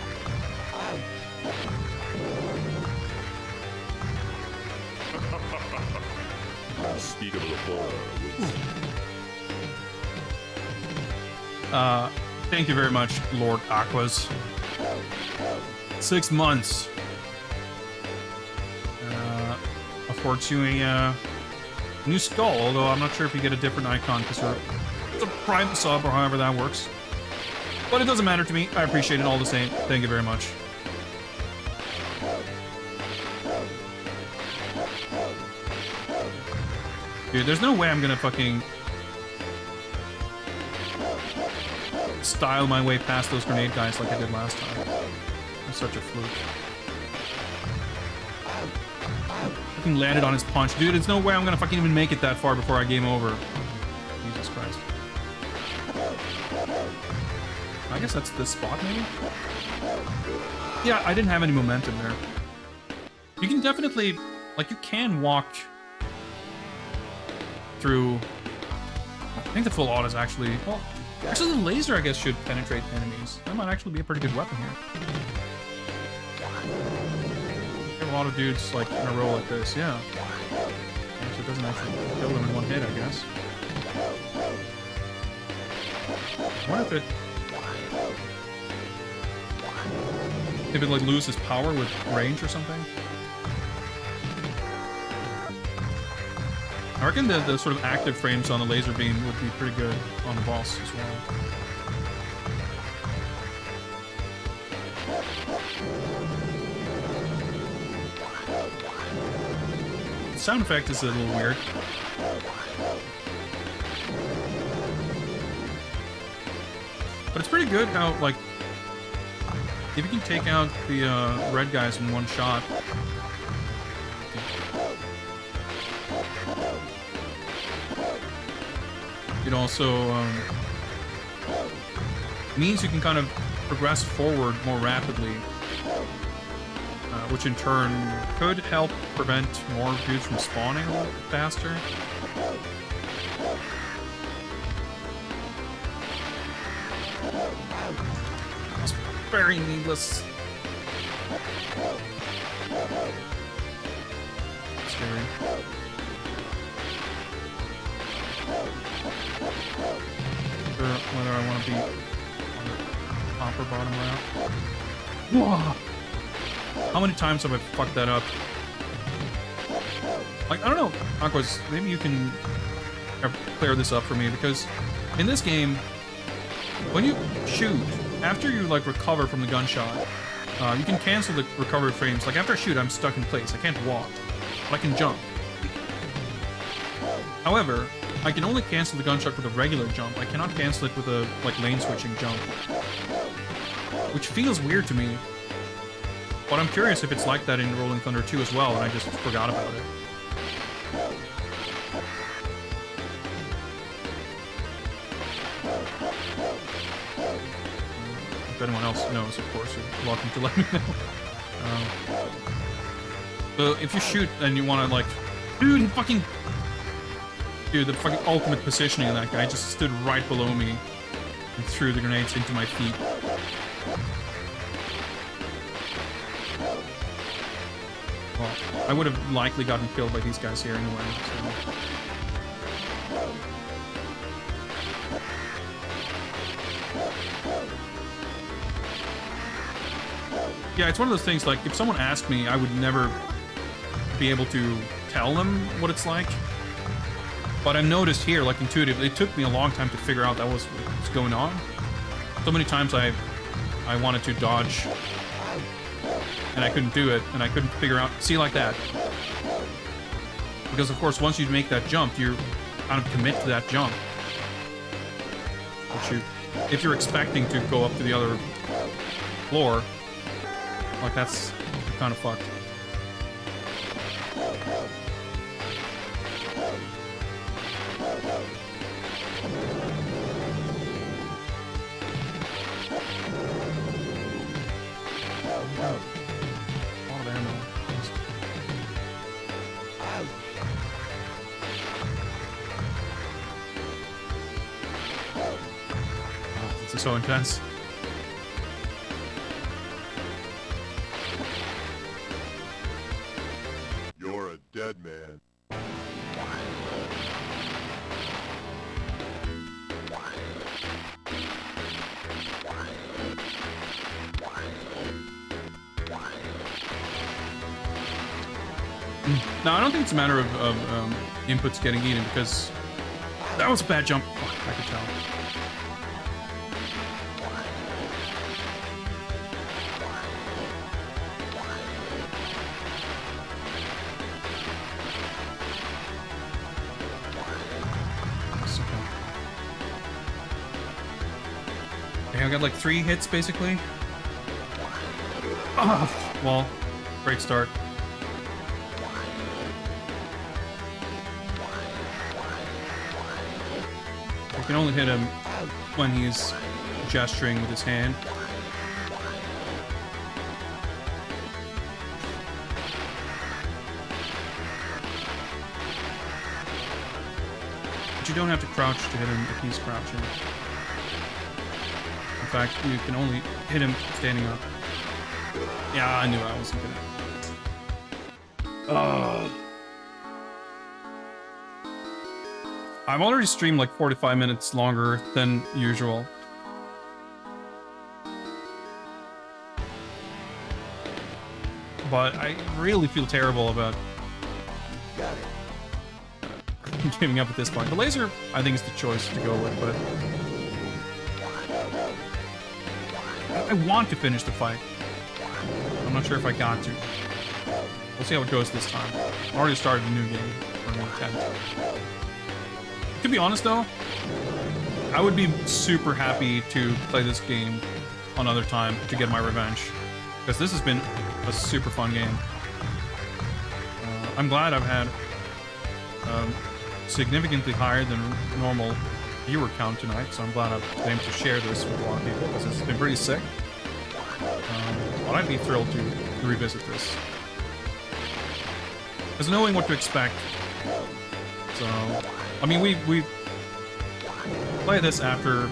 Unspeakable horror. Thank you very much, Lord Aquas. 6 months. Affords you a new skull, although I'm not sure if you get a different icon because it's a private sub or however that works. But it doesn't matter to me. I appreciate it all the same. Thank you very much. Dude, there's no way I'm gonna fucking style my way past those grenade guys like I did last time. I'm such a fluke. Fucking landed on his punch. Dude, there's no way I'm gonna fucking even make it that far before I game over. Jesus Christ. I guess that's this spot, maybe? Yeah, I didn't have any momentum there. You can definitely, like, you can walk through. I think the full auto is actually, well, actually the laser, I guess, should penetrate enemies. That might actually be a pretty good weapon here. There are a lot of dudes, like, in a row like this, yeah. So it doesn't actually kill them in one hit, I guess. I wonder if it like loses power with range or something. I reckon the sort of active frames on the laser beam would be pretty good on the boss as well. The sound effect is a little weird. But it's pretty good how, like, if you can take out the red guys in one shot. It also means you can kind of progress forward more rapidly, which in turn could help prevent more dudes from spawning a little faster. It's very needless. Scary. Whether I want to be on the top or bottom route. Whoa! How many times have I fucked that up? Like, I don't know, Aquas, maybe you can clear this up for me, because in this game, when you shoot, after you, like, recover from the gunshot, you can cancel the recovery frames. Like, after I shoot, I'm stuck in place. I can't walk, but I can jump. However, I can only cancel the gunshot with a regular jump. I cannot cancel it with a, like, lane switching jump. Which feels weird to me. But I'm curious if it's like that in Rolling Thunder 2 as well, and I just forgot about it. If anyone else knows, of course, you're welcome to let me know. So if you shoot and you want to, like, dude, the fucking ultimate positioning of that guy just stood right below me and threw the grenades into my feet. Well, I would have likely gotten killed by these guys here anyway, so. Yeah, it's one of those things, like, if someone asked me, I would never be able to tell them what it's like. But I've noticed here, like intuitively, it took me a long time to figure out that was what's going on. So many times I wanted to dodge, and I couldn't do it, and I couldn't figure out. See, like that. Because of course, once you make that jump, you kind of commit to that jump. Which you, if you're expecting to go up to the other floor, like that's kind of fucked. A lot of ammo. Oh, this is so intense. You're a dead man. No, I don't think it's a matter of inputs getting eaten, because that was a bad jump. Oh, I could tell. It's okay. Okay, I got like 3 hits basically. Oh, well, great start. You can only hit him when he's gesturing with his hand. But you don't have to crouch to hit him if he's crouching. In fact, you can only hit him standing up. Yeah, I knew I wasn't gonna. I've already streamed like 45 minutes longer than usual. But I really feel terrible about giving up at this point. The laser, I think, is the choice to go with, but I want to finish the fight. I'm not sure if I got to. We'll see how it goes this time. I already started a new game for an attempt. To be honest though, I would be super happy to play this game another time to get my revenge, because this has been a super fun game. I'm glad I've had significantly higher than normal viewer count tonight, so I'm glad I've been able to share this with a lot of people, because it's been pretty sick. But I'd be thrilled to revisit this. There's knowing what to expect. So, I mean, we play this after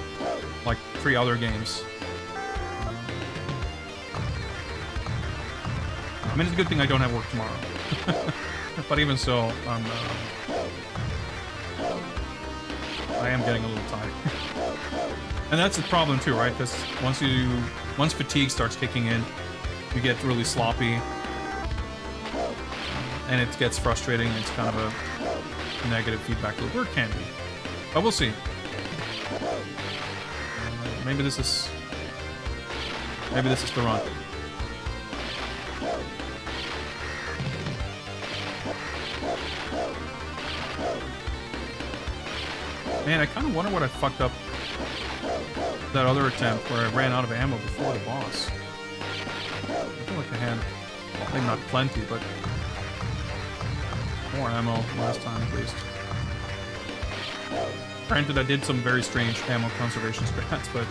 like 3 other games. I mean, it's a good thing I don't have work tomorrow. But even so, I am getting a little tired. And that's the problem too, right? Because once fatigue starts kicking in, you get really sloppy, and it gets frustrating. It's kind of a negative feedback loop, or it can be, but we'll see. Maybe this is the run. Man, I kind of wonder what I fucked up that other attempt where I ran out of ammo before the boss. I feel like I had, well, maybe not plenty, but more ammo last time at least. Granted, I did some very strange ammo conservation strats, but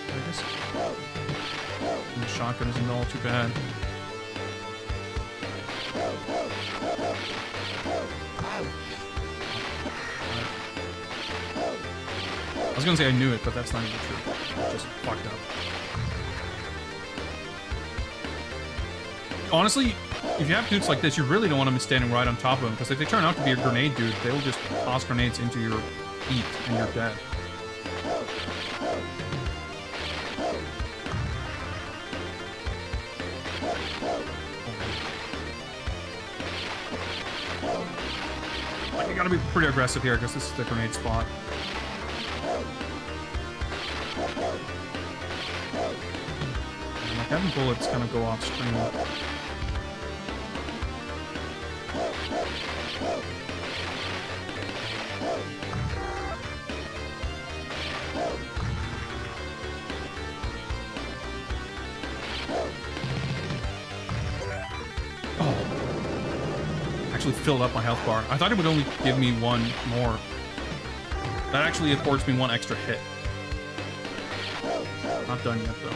I guess the shotgun isn't all too bad. I was gonna say I knew it, but that's not even true. I just fucked up. Honestly, if you have dudes like this, you really don't want them standing right on top of them, because if they turn out to be a grenade dude, they'll just toss grenades into your feet and you're dead. I gotta be pretty aggressive here because this is the grenade spot. And like having bullets kind of go off screen. Actually filled up my health bar. I thought it would only give me one more. That actually affords me one extra hit. Not done yet though.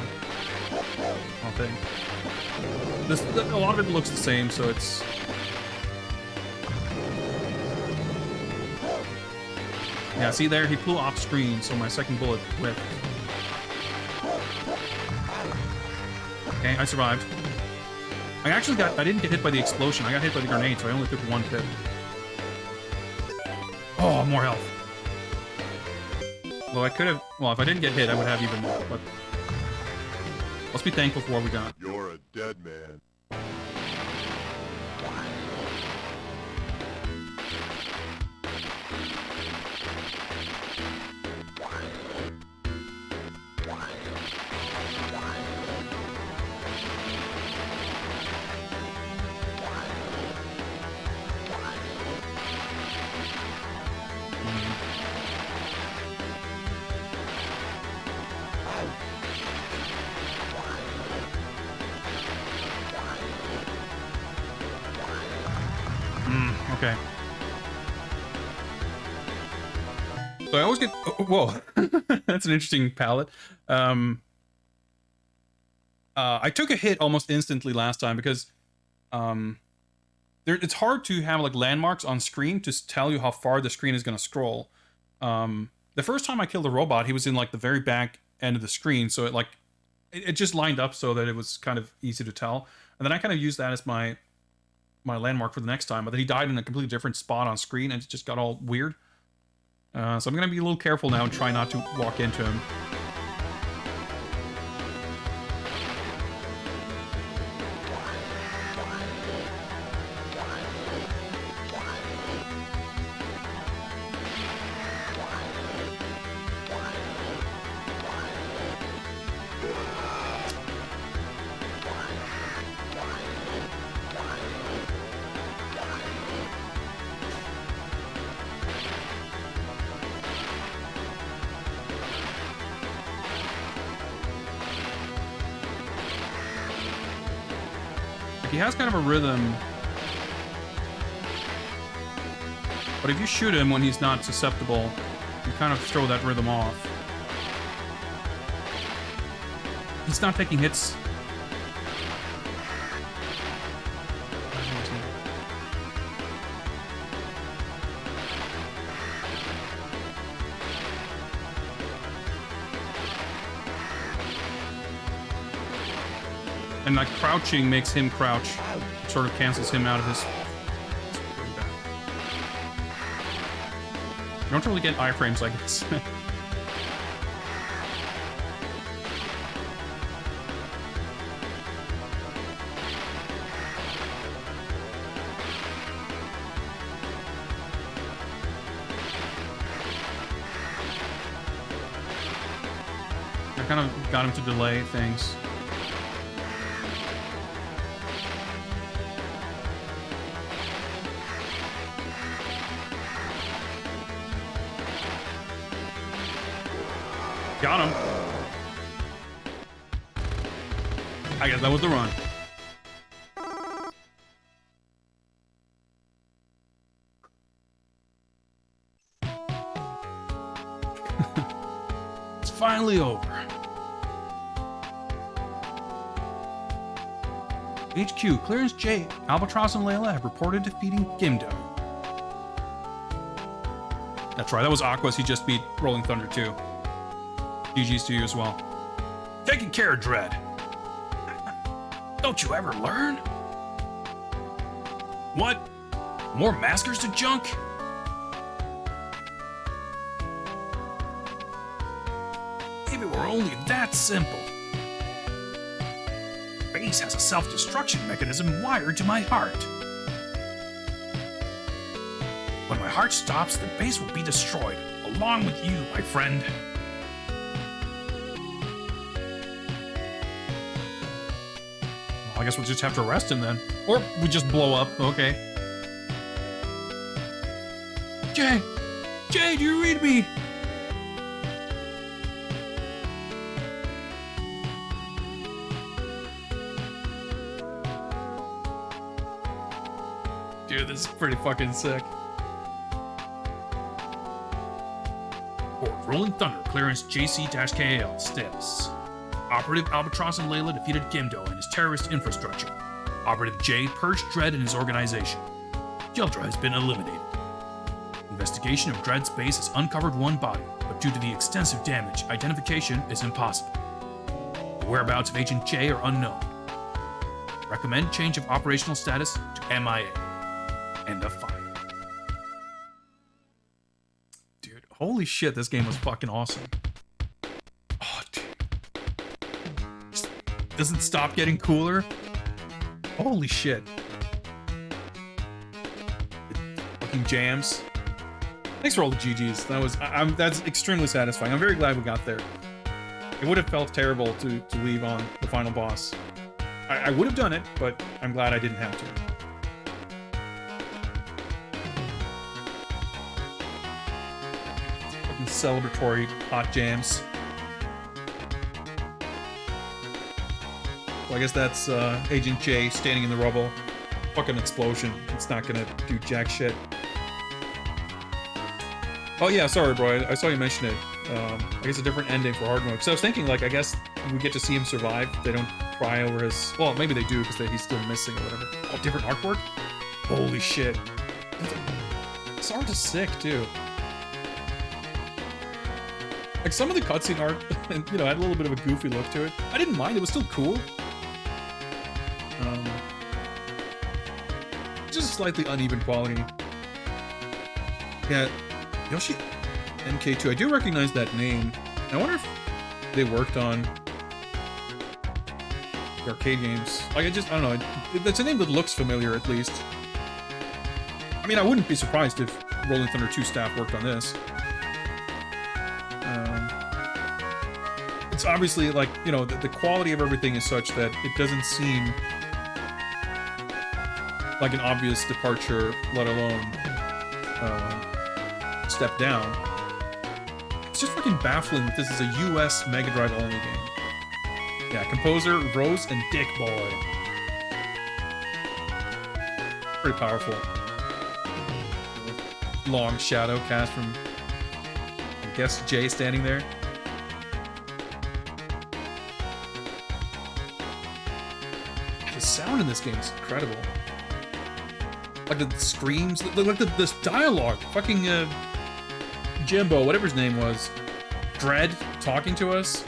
I don't think. A lot of it looks the same, so it's. Yeah, see there, he flew off screen, so my second bullet whipped. Okay, I survived. I didn't get hit by the explosion. I got hit by the grenade, so I only took one hit. Oh, more health. Well, I could have... Well, if I didn't get hit, I would have even more, but... Let's be thankful for what we got. You're a dead man. Okay. So I always get... Oh, whoa. That's an interesting palette. I took a hit almost instantly last time because it's hard to have like landmarks on screen to tell you how far the screen is going to scroll. The first time I killed a robot, he was in like the very back end of the screen, so it just lined up so that it was kind of easy to tell. And then I kind of used that as my landmark for the next time, but then he died in a completely different spot on screen and it just got all weird. So I'm gonna be a little careful now and try not to walk into him. He has kind of a rhythm, but if you shoot him when he's not susceptible, you kind of throw that rhythm off. He's not taking hits. And like crouching makes him crouch. It sort of cancels him out of his... You don't really get iframes like this. I kind of got him to delay things. Got him. I guess that was the run. It's finally over. HQ, Clearance J, Albatross and Layla have reported defeating Gimdo. That's right, that was Aqua's. He just beat Rolling Thunder 2. GG's to you as well. Taking care of Dread. Don't you ever learn? What? More maskers to junk? If it were only that simple. Base has a self-destruction mechanism wired to my heart. When my heart stops, the base will be destroyed, along with you, my friend. Well, I guess we'll just have to arrest him then. Or we just blow up, okay. Jay! Jay, do you read me? Dude, this is pretty fucking sick. Rolling Thunder, clearance JC-KAL, status. Operative Albatross and Layla defeated Gimdo and his terrorist infrastructure. Operative J purged Dredd and his organization. Geldra has been eliminated. Investigation of Dredd's base has uncovered one body, but due to the extensive damage, identification is impossible. The whereabouts of Agent J are unknown. Recommend change of operational status to MIA. End of file. Dude, holy shit, this game was fucking awesome. Oh, dude. Just doesn't stop getting cooler. Holy shit. It fucking jams. Thanks for all the GGs. That was that's extremely satisfying. I'm very glad we got there. It would have felt terrible to leave on the final boss. I would have done it, but I'm glad I didn't have to. Fucking celebratory hot jams. So I guess that's Agent J standing in the rubble. Fucking explosion. It's not gonna do jack shit. Oh yeah, sorry bro, I saw you mention it. I guess a different ending for hard mode. Because I was thinking, like, I guess we get to see him survive. They don't cry over his... Well, maybe they do, because he's still missing or whatever. Oh, different artwork? Holy shit. This art is sick, too. Like, some of the cutscene art, you know, had a little bit of a goofy look to it. I didn't mind, it was still cool. Just slightly uneven quality. Yeah. Yoshi NK2. I do recognize that name. I wonder if they worked on the arcade games. Like, I don't know. It's a name that looks familiar, at least. I mean, I wouldn't be surprised if Rolling Thunder 2 staff worked on this. It's obviously, like, you know, the quality of everything is such that it doesn't seem like an obvious departure, let alone step down. It's just fucking baffling that this is a US Mega Drive only game. Yeah, composer Rose and Dick Boy. Pretty powerful. Long shadow cast from, I guess, Jay standing there. The sound in this game is incredible. Like the screams, like this dialogue. Fucking Jimbo, whatever his name was, Dredd talking to us,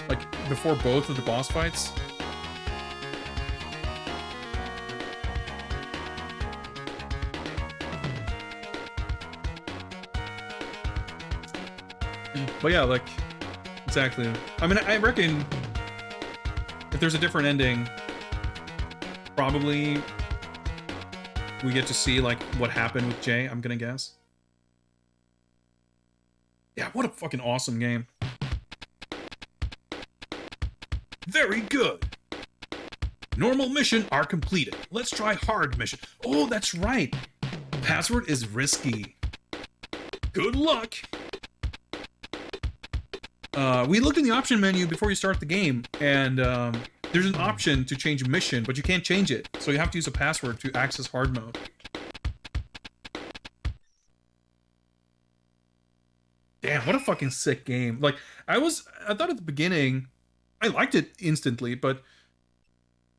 like, before both of the boss fights. But yeah, like, exactly. I mean, I reckon if there's a different ending, probably we get to see, like, what happened with Jay, I'm gonna guess. Yeah, what a fucking awesome game. Very good. Normal mission are completed. Let's try hard mission. Oh, that's right. Password is risky. Good luck. We looked in the option menu before you start the game, and there's an option to change mission, but you can't change it. So you have to use a password to access hard mode. Damn, what a fucking sick game. Like, I thought at the beginning, I liked it instantly, but,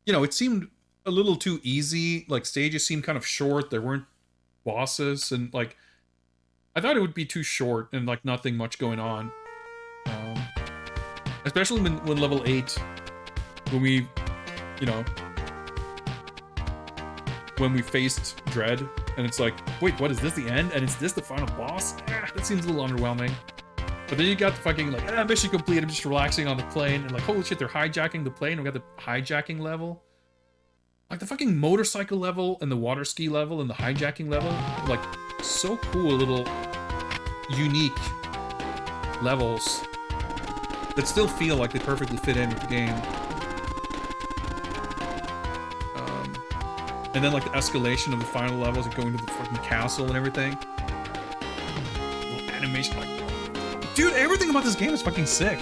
you know, it seemed a little too easy. Like, stages seemed kind of short. There weren't bosses, and, like, I thought it would be too short and, like, nothing much going on. Especially when level 8, when we, you know, when we faced Dredd, and it's like, wait, what, is this the end? And is this the final boss? That seems a little underwhelming. But then you got the fucking, like, mission complete, I'm just relaxing on the plane, and like, holy shit, they're hijacking the plane, we got the hijacking level. Like, the fucking motorcycle level, and the water ski level, and the hijacking level, like, so cool little unique levels that still feel like they perfectly fit in with the game. And then like the escalation of the final levels and going to the fucking castle and everything. Little animation, like, dude, everything about this game is fucking sick.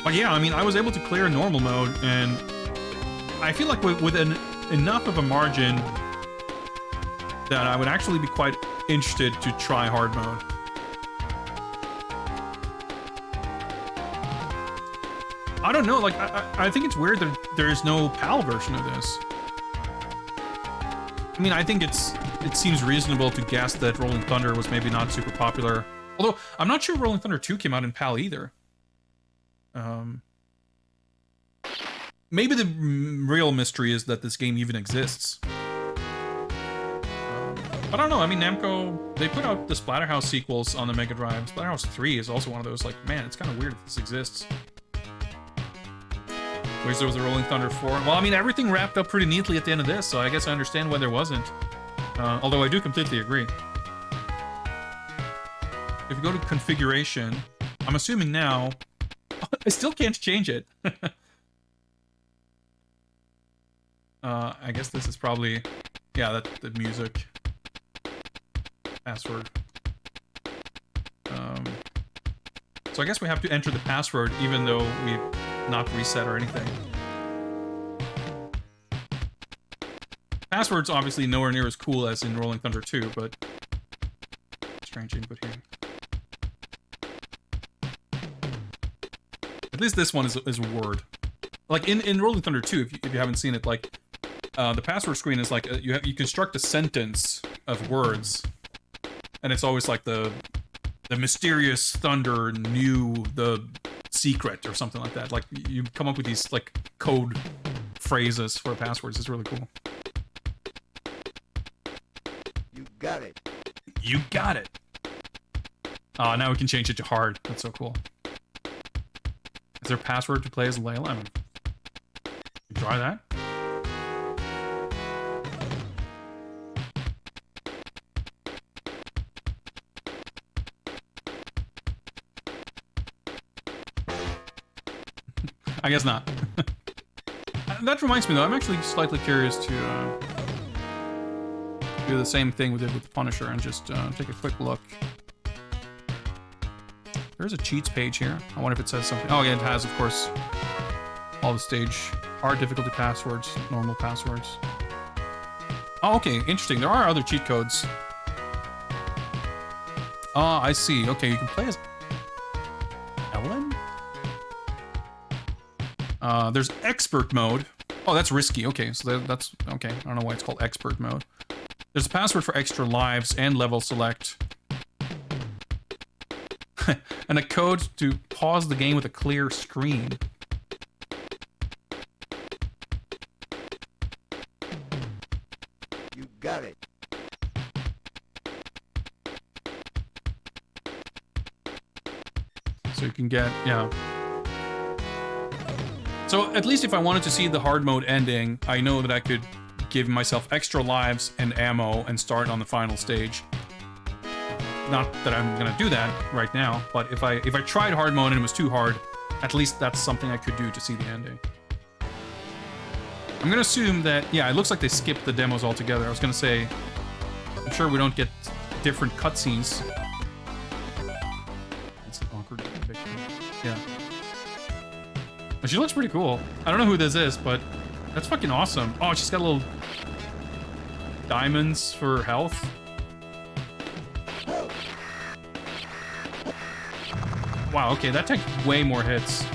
But yeah, I mean, I was able to clear normal mode, and I feel like with enough of a margin that I would actually be quite interested to try hard mode. I don't know, like, I think it's weird that there's no PAL version of this. I mean, I think it seems reasonable to guess that Rolling Thunder was maybe not super popular. Although, I'm not sure Rolling Thunder 2 came out in PAL either. Maybe the real mystery is that this game even exists. But I don't know, I mean, Namco, they put out the Splatterhouse sequels on the Mega Drive. Splatterhouse 3 is also one of those, like, man, it's kind of weird that this exists. Whereas there was a Rolling Thunder 4. Well, I mean, everything wrapped up pretty neatly at the end of this, so I guess I understand why there wasn't. Although I do completely agree. If you go to configuration, I'm assuming now, I still can't change it. I guess this is probably, yeah, that's the music password. So I guess we have to enter the password even though we've not reset or anything. Password's obviously nowhere near as cool as in Rolling Thunder 2, but strange input here. At least this one is a word. Like in Rolling Thunder 2, if you haven't seen it, like the password screen is like you construct a sentence of words, and it's always like the mysterious thunder knew the secret or something like that. Like you come up with these like code phrases for passwords. It's really cool. You got it. You got it. Oh, now we can change it to hard. That's so cool. Is there a password to play as Layla? I mean, try that. I guess not. That reminds me though, I'm actually slightly curious to do the same thing we did with the Punisher and just take a quick look. There's a cheats page here. I wonder if it says something. Oh yeah, it has, of course, all the stage, hard difficulty passwords, normal passwords. Oh, okay, interesting. There are other cheat codes. Oh, I see. Okay, you can play as Ellen? There's expert mode. Oh, that's risky. Okay, so that's okay. I don't know why it's called expert mode. There's a password for extra lives and level select. And a code to pause the game with a clear screen. You got it. So you can get, yeah. So at least if I wanted to see the hard mode ending, I know that I could give myself extra lives and ammo and start on the final stage. Not that I'm gonna do that right now, but if I tried hard mode and it was too hard, at least that's something I could do to see the ending. I'm gonna assume that, yeah, it looks like they skipped the demos altogether. I was gonna say, I'm sure we don't get different cutscenes. It's an awkward picture. Yeah. But she looks pretty cool. I don't know who this is, but that's fucking awesome. Oh, she's got little diamonds for health. Wow, okay, that takes way more hits.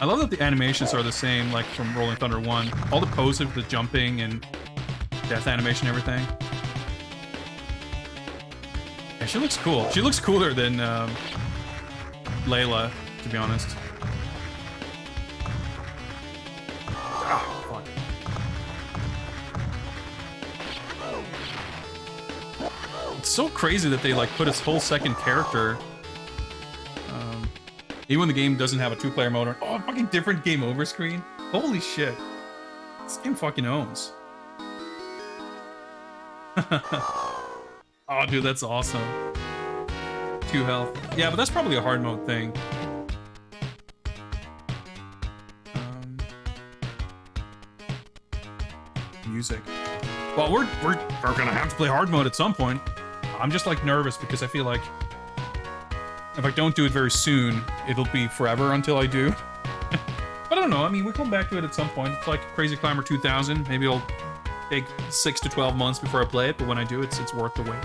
I love that the animations are the same, like from Rolling Thunder 1. All the poses, the jumping and death animation, everything. Yeah, she looks cool. She looks cooler than Layla, to be honest. so crazy that they like put his whole second character. Even when the game doesn't have a 2-player mode, or oh, fucking different game over screen. Holy shit! This game fucking owns. Oh, dude, that's awesome. 2 health. Yeah, but that's probably a hard mode thing. Music. Well, we're gonna have to play hard mode at some point. I'm just like nervous because I feel like if I don't do it very soon, it'll be forever until I do. But I don't know. I mean, we come back to it at some point. It's like Crazy Climber 2000. Maybe it'll take 6 to 12 months before I play it, but when I do, it's worth the wait.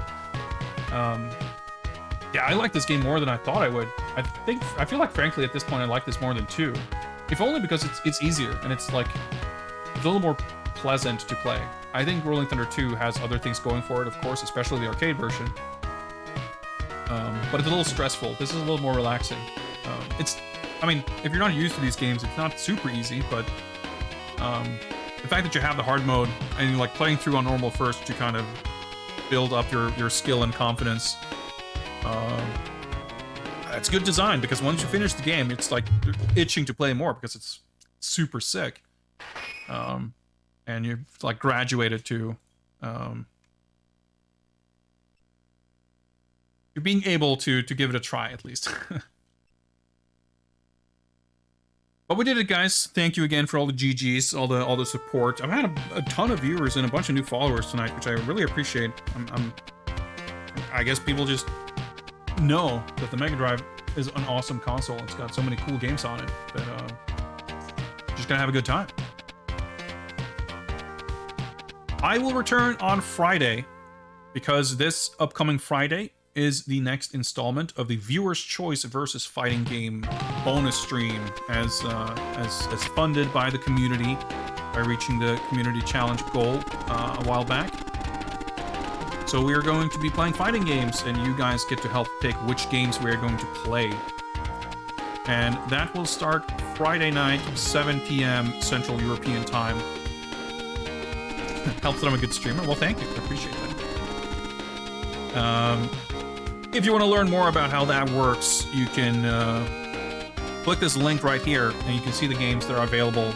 Yeah, I like this game more than I thought I would. I feel like, frankly, at this point, I like this more than 2. If only because it's easier, and it's like, it's a little more pleasant to play. I think Rolling Thunder 2 has other things going for it, of course, especially the arcade version. But it's a little stressful. This is a little more relaxing. I mean, if you're not used to these games, it's not super easy, but the fact that you have the hard mode and you're like playing through on normal first to kind of build up your skill and confidence, it's good design, because once you finish the game, it's like you're itching to play more because it's super sick. And you've like graduated to you're being able to give it a try at least. But we did it, guys. Thank you again for all the GGs, all the support. I've had a ton of viewers and a bunch of new followers tonight, which I really appreciate. I guess people just know that the Mega Drive is an awesome console. It's got so many cool games on it that just gonna have a good time. I will return on Friday, because this upcoming Friday is the next installment of the Viewer's Choice versus Fighting Game bonus stream, as funded by the community by reaching the community challenge goal a while back. So we are going to be playing fighting games, and you guys get to help pick which games we are going to play. And that will start Friday night, 7 p.m. Central European Time. Helps that I'm a good streamer. Well, thank you. I appreciate that. If you want to learn more about how that works, you can click this link right here, and you can see the games that are available.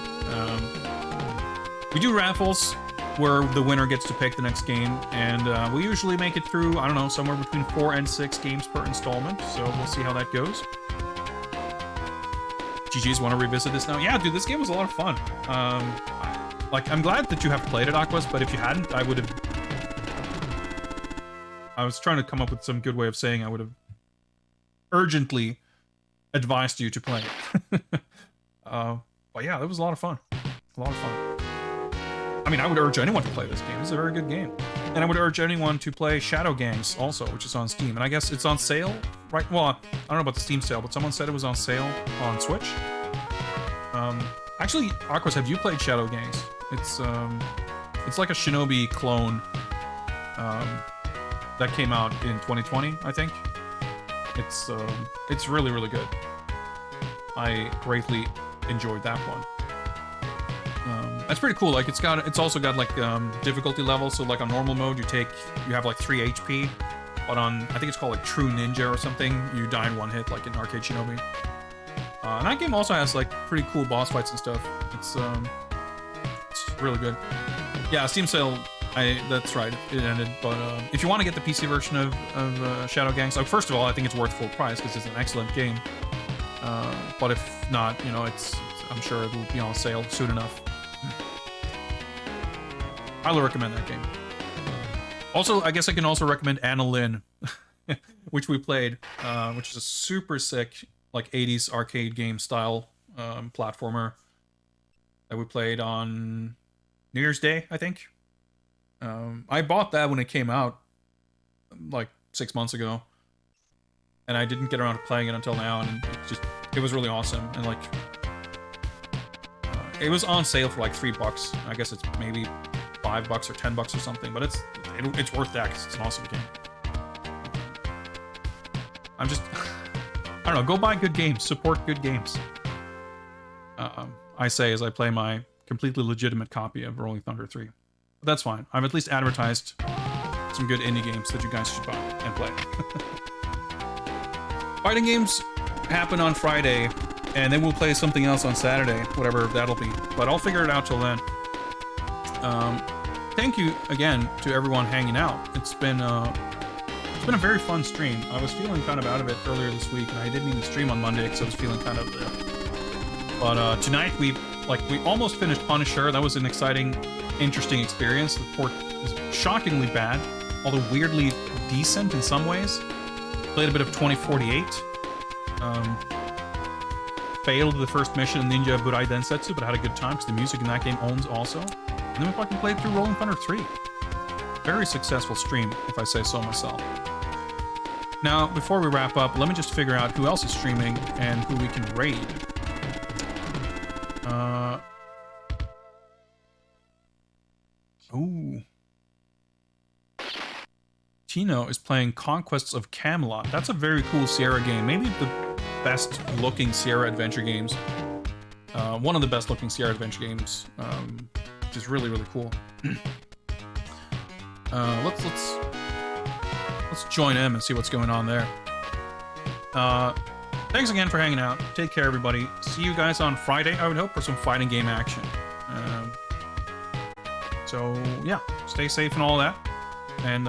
We do raffles where the winner gets to pick the next game, and we usually make it through, I don't know, somewhere between 4 and 6 games per installment, so we'll see how that goes. GG's, want to revisit this now? Yeah, dude, this game was a lot of fun. I'm glad that you have played it, Aquas, but if you hadn't, I would have... I was trying to come up with some good way of saying I would have urgently advised you to play it. But yeah, that was a lot of fun. A lot of fun. I mean, I would urge anyone to play this game. It's a very good game. And I would urge anyone to play Shadow Gangs also, which is on Steam. And I guess it's on sale, right? Well, I don't know about the Steam sale, but someone said it was on sale on Switch. Actually, Aquas, have you played Shadow Gangs? It's like a Shinobi clone that came out in 2020, I think. It's really, really good. I greatly enjoyed that one. That's pretty cool. Like, it's also got like difficulty levels. So like on normal mode, you have like 3 HP, but on, I think it's called like True Ninja or something, you die in 1 hit, like in Arcade Shinobi. And that game also has like pretty cool boss fights and stuff. It's really good. Yeah, Steam sale. That's right, it ended. But if you want to get the PC version of Shadow Gangs, like, first of all, I think it's worth full price because it's an excellent game. But if not, you know, I'm sure it will be on sale soon enough. Highly recommend that game. Also, I guess I can also recommend Anna Lynn, which we played, which is a super sick, like 80s arcade game style platformer that we played on New Year's Day, I think. I bought that when it came out, like 6 months ago, and I didn't get around to playing it until now, and it was really awesome. And like, it was on sale for like $3. I guess it's maybe $5 or $10 or something, but it's worth that because it's an awesome game. I don't know, go buy good games, support good games. I say as I play my completely legitimate copy of Rolling Thunder 3. But that's fine. I've at least advertised some good indie games that you guys should buy and play. Fighting games happen on Friday, and then we'll play something else on Saturday, whatever that'll be. But I'll figure it out till then. Thank you again to everyone hanging out. It's been a very fun stream. I was feeling kind of out of it earlier this week, and I didn't even stream on Monday because I was feeling kind of. But tonight we almost finished Punisher. That was an exciting, interesting experience. The port is shockingly bad, although weirdly decent in some ways. Played a bit of 2048. Failed the first mission in Ninja Burai Densetsu, but I had a good time because the music in that game owns also. And then we fucking played through Rolling Thunder 3. Very successful stream, if I say so myself. Now, before we wrap up, let me just figure out who else is streaming and who we can raid. Ooh. Tino is playing Conquests of Camelot. That's a very cool Sierra game. Maybe the best looking Sierra adventure games. One of the best looking Sierra adventure games. Which is really, really cool. Let's join him and see what's going on there. Thanks again for hanging out. Take care, everybody. See you guys on Friday, I would hope, for some fighting game action. So, yeah, stay safe and all that. And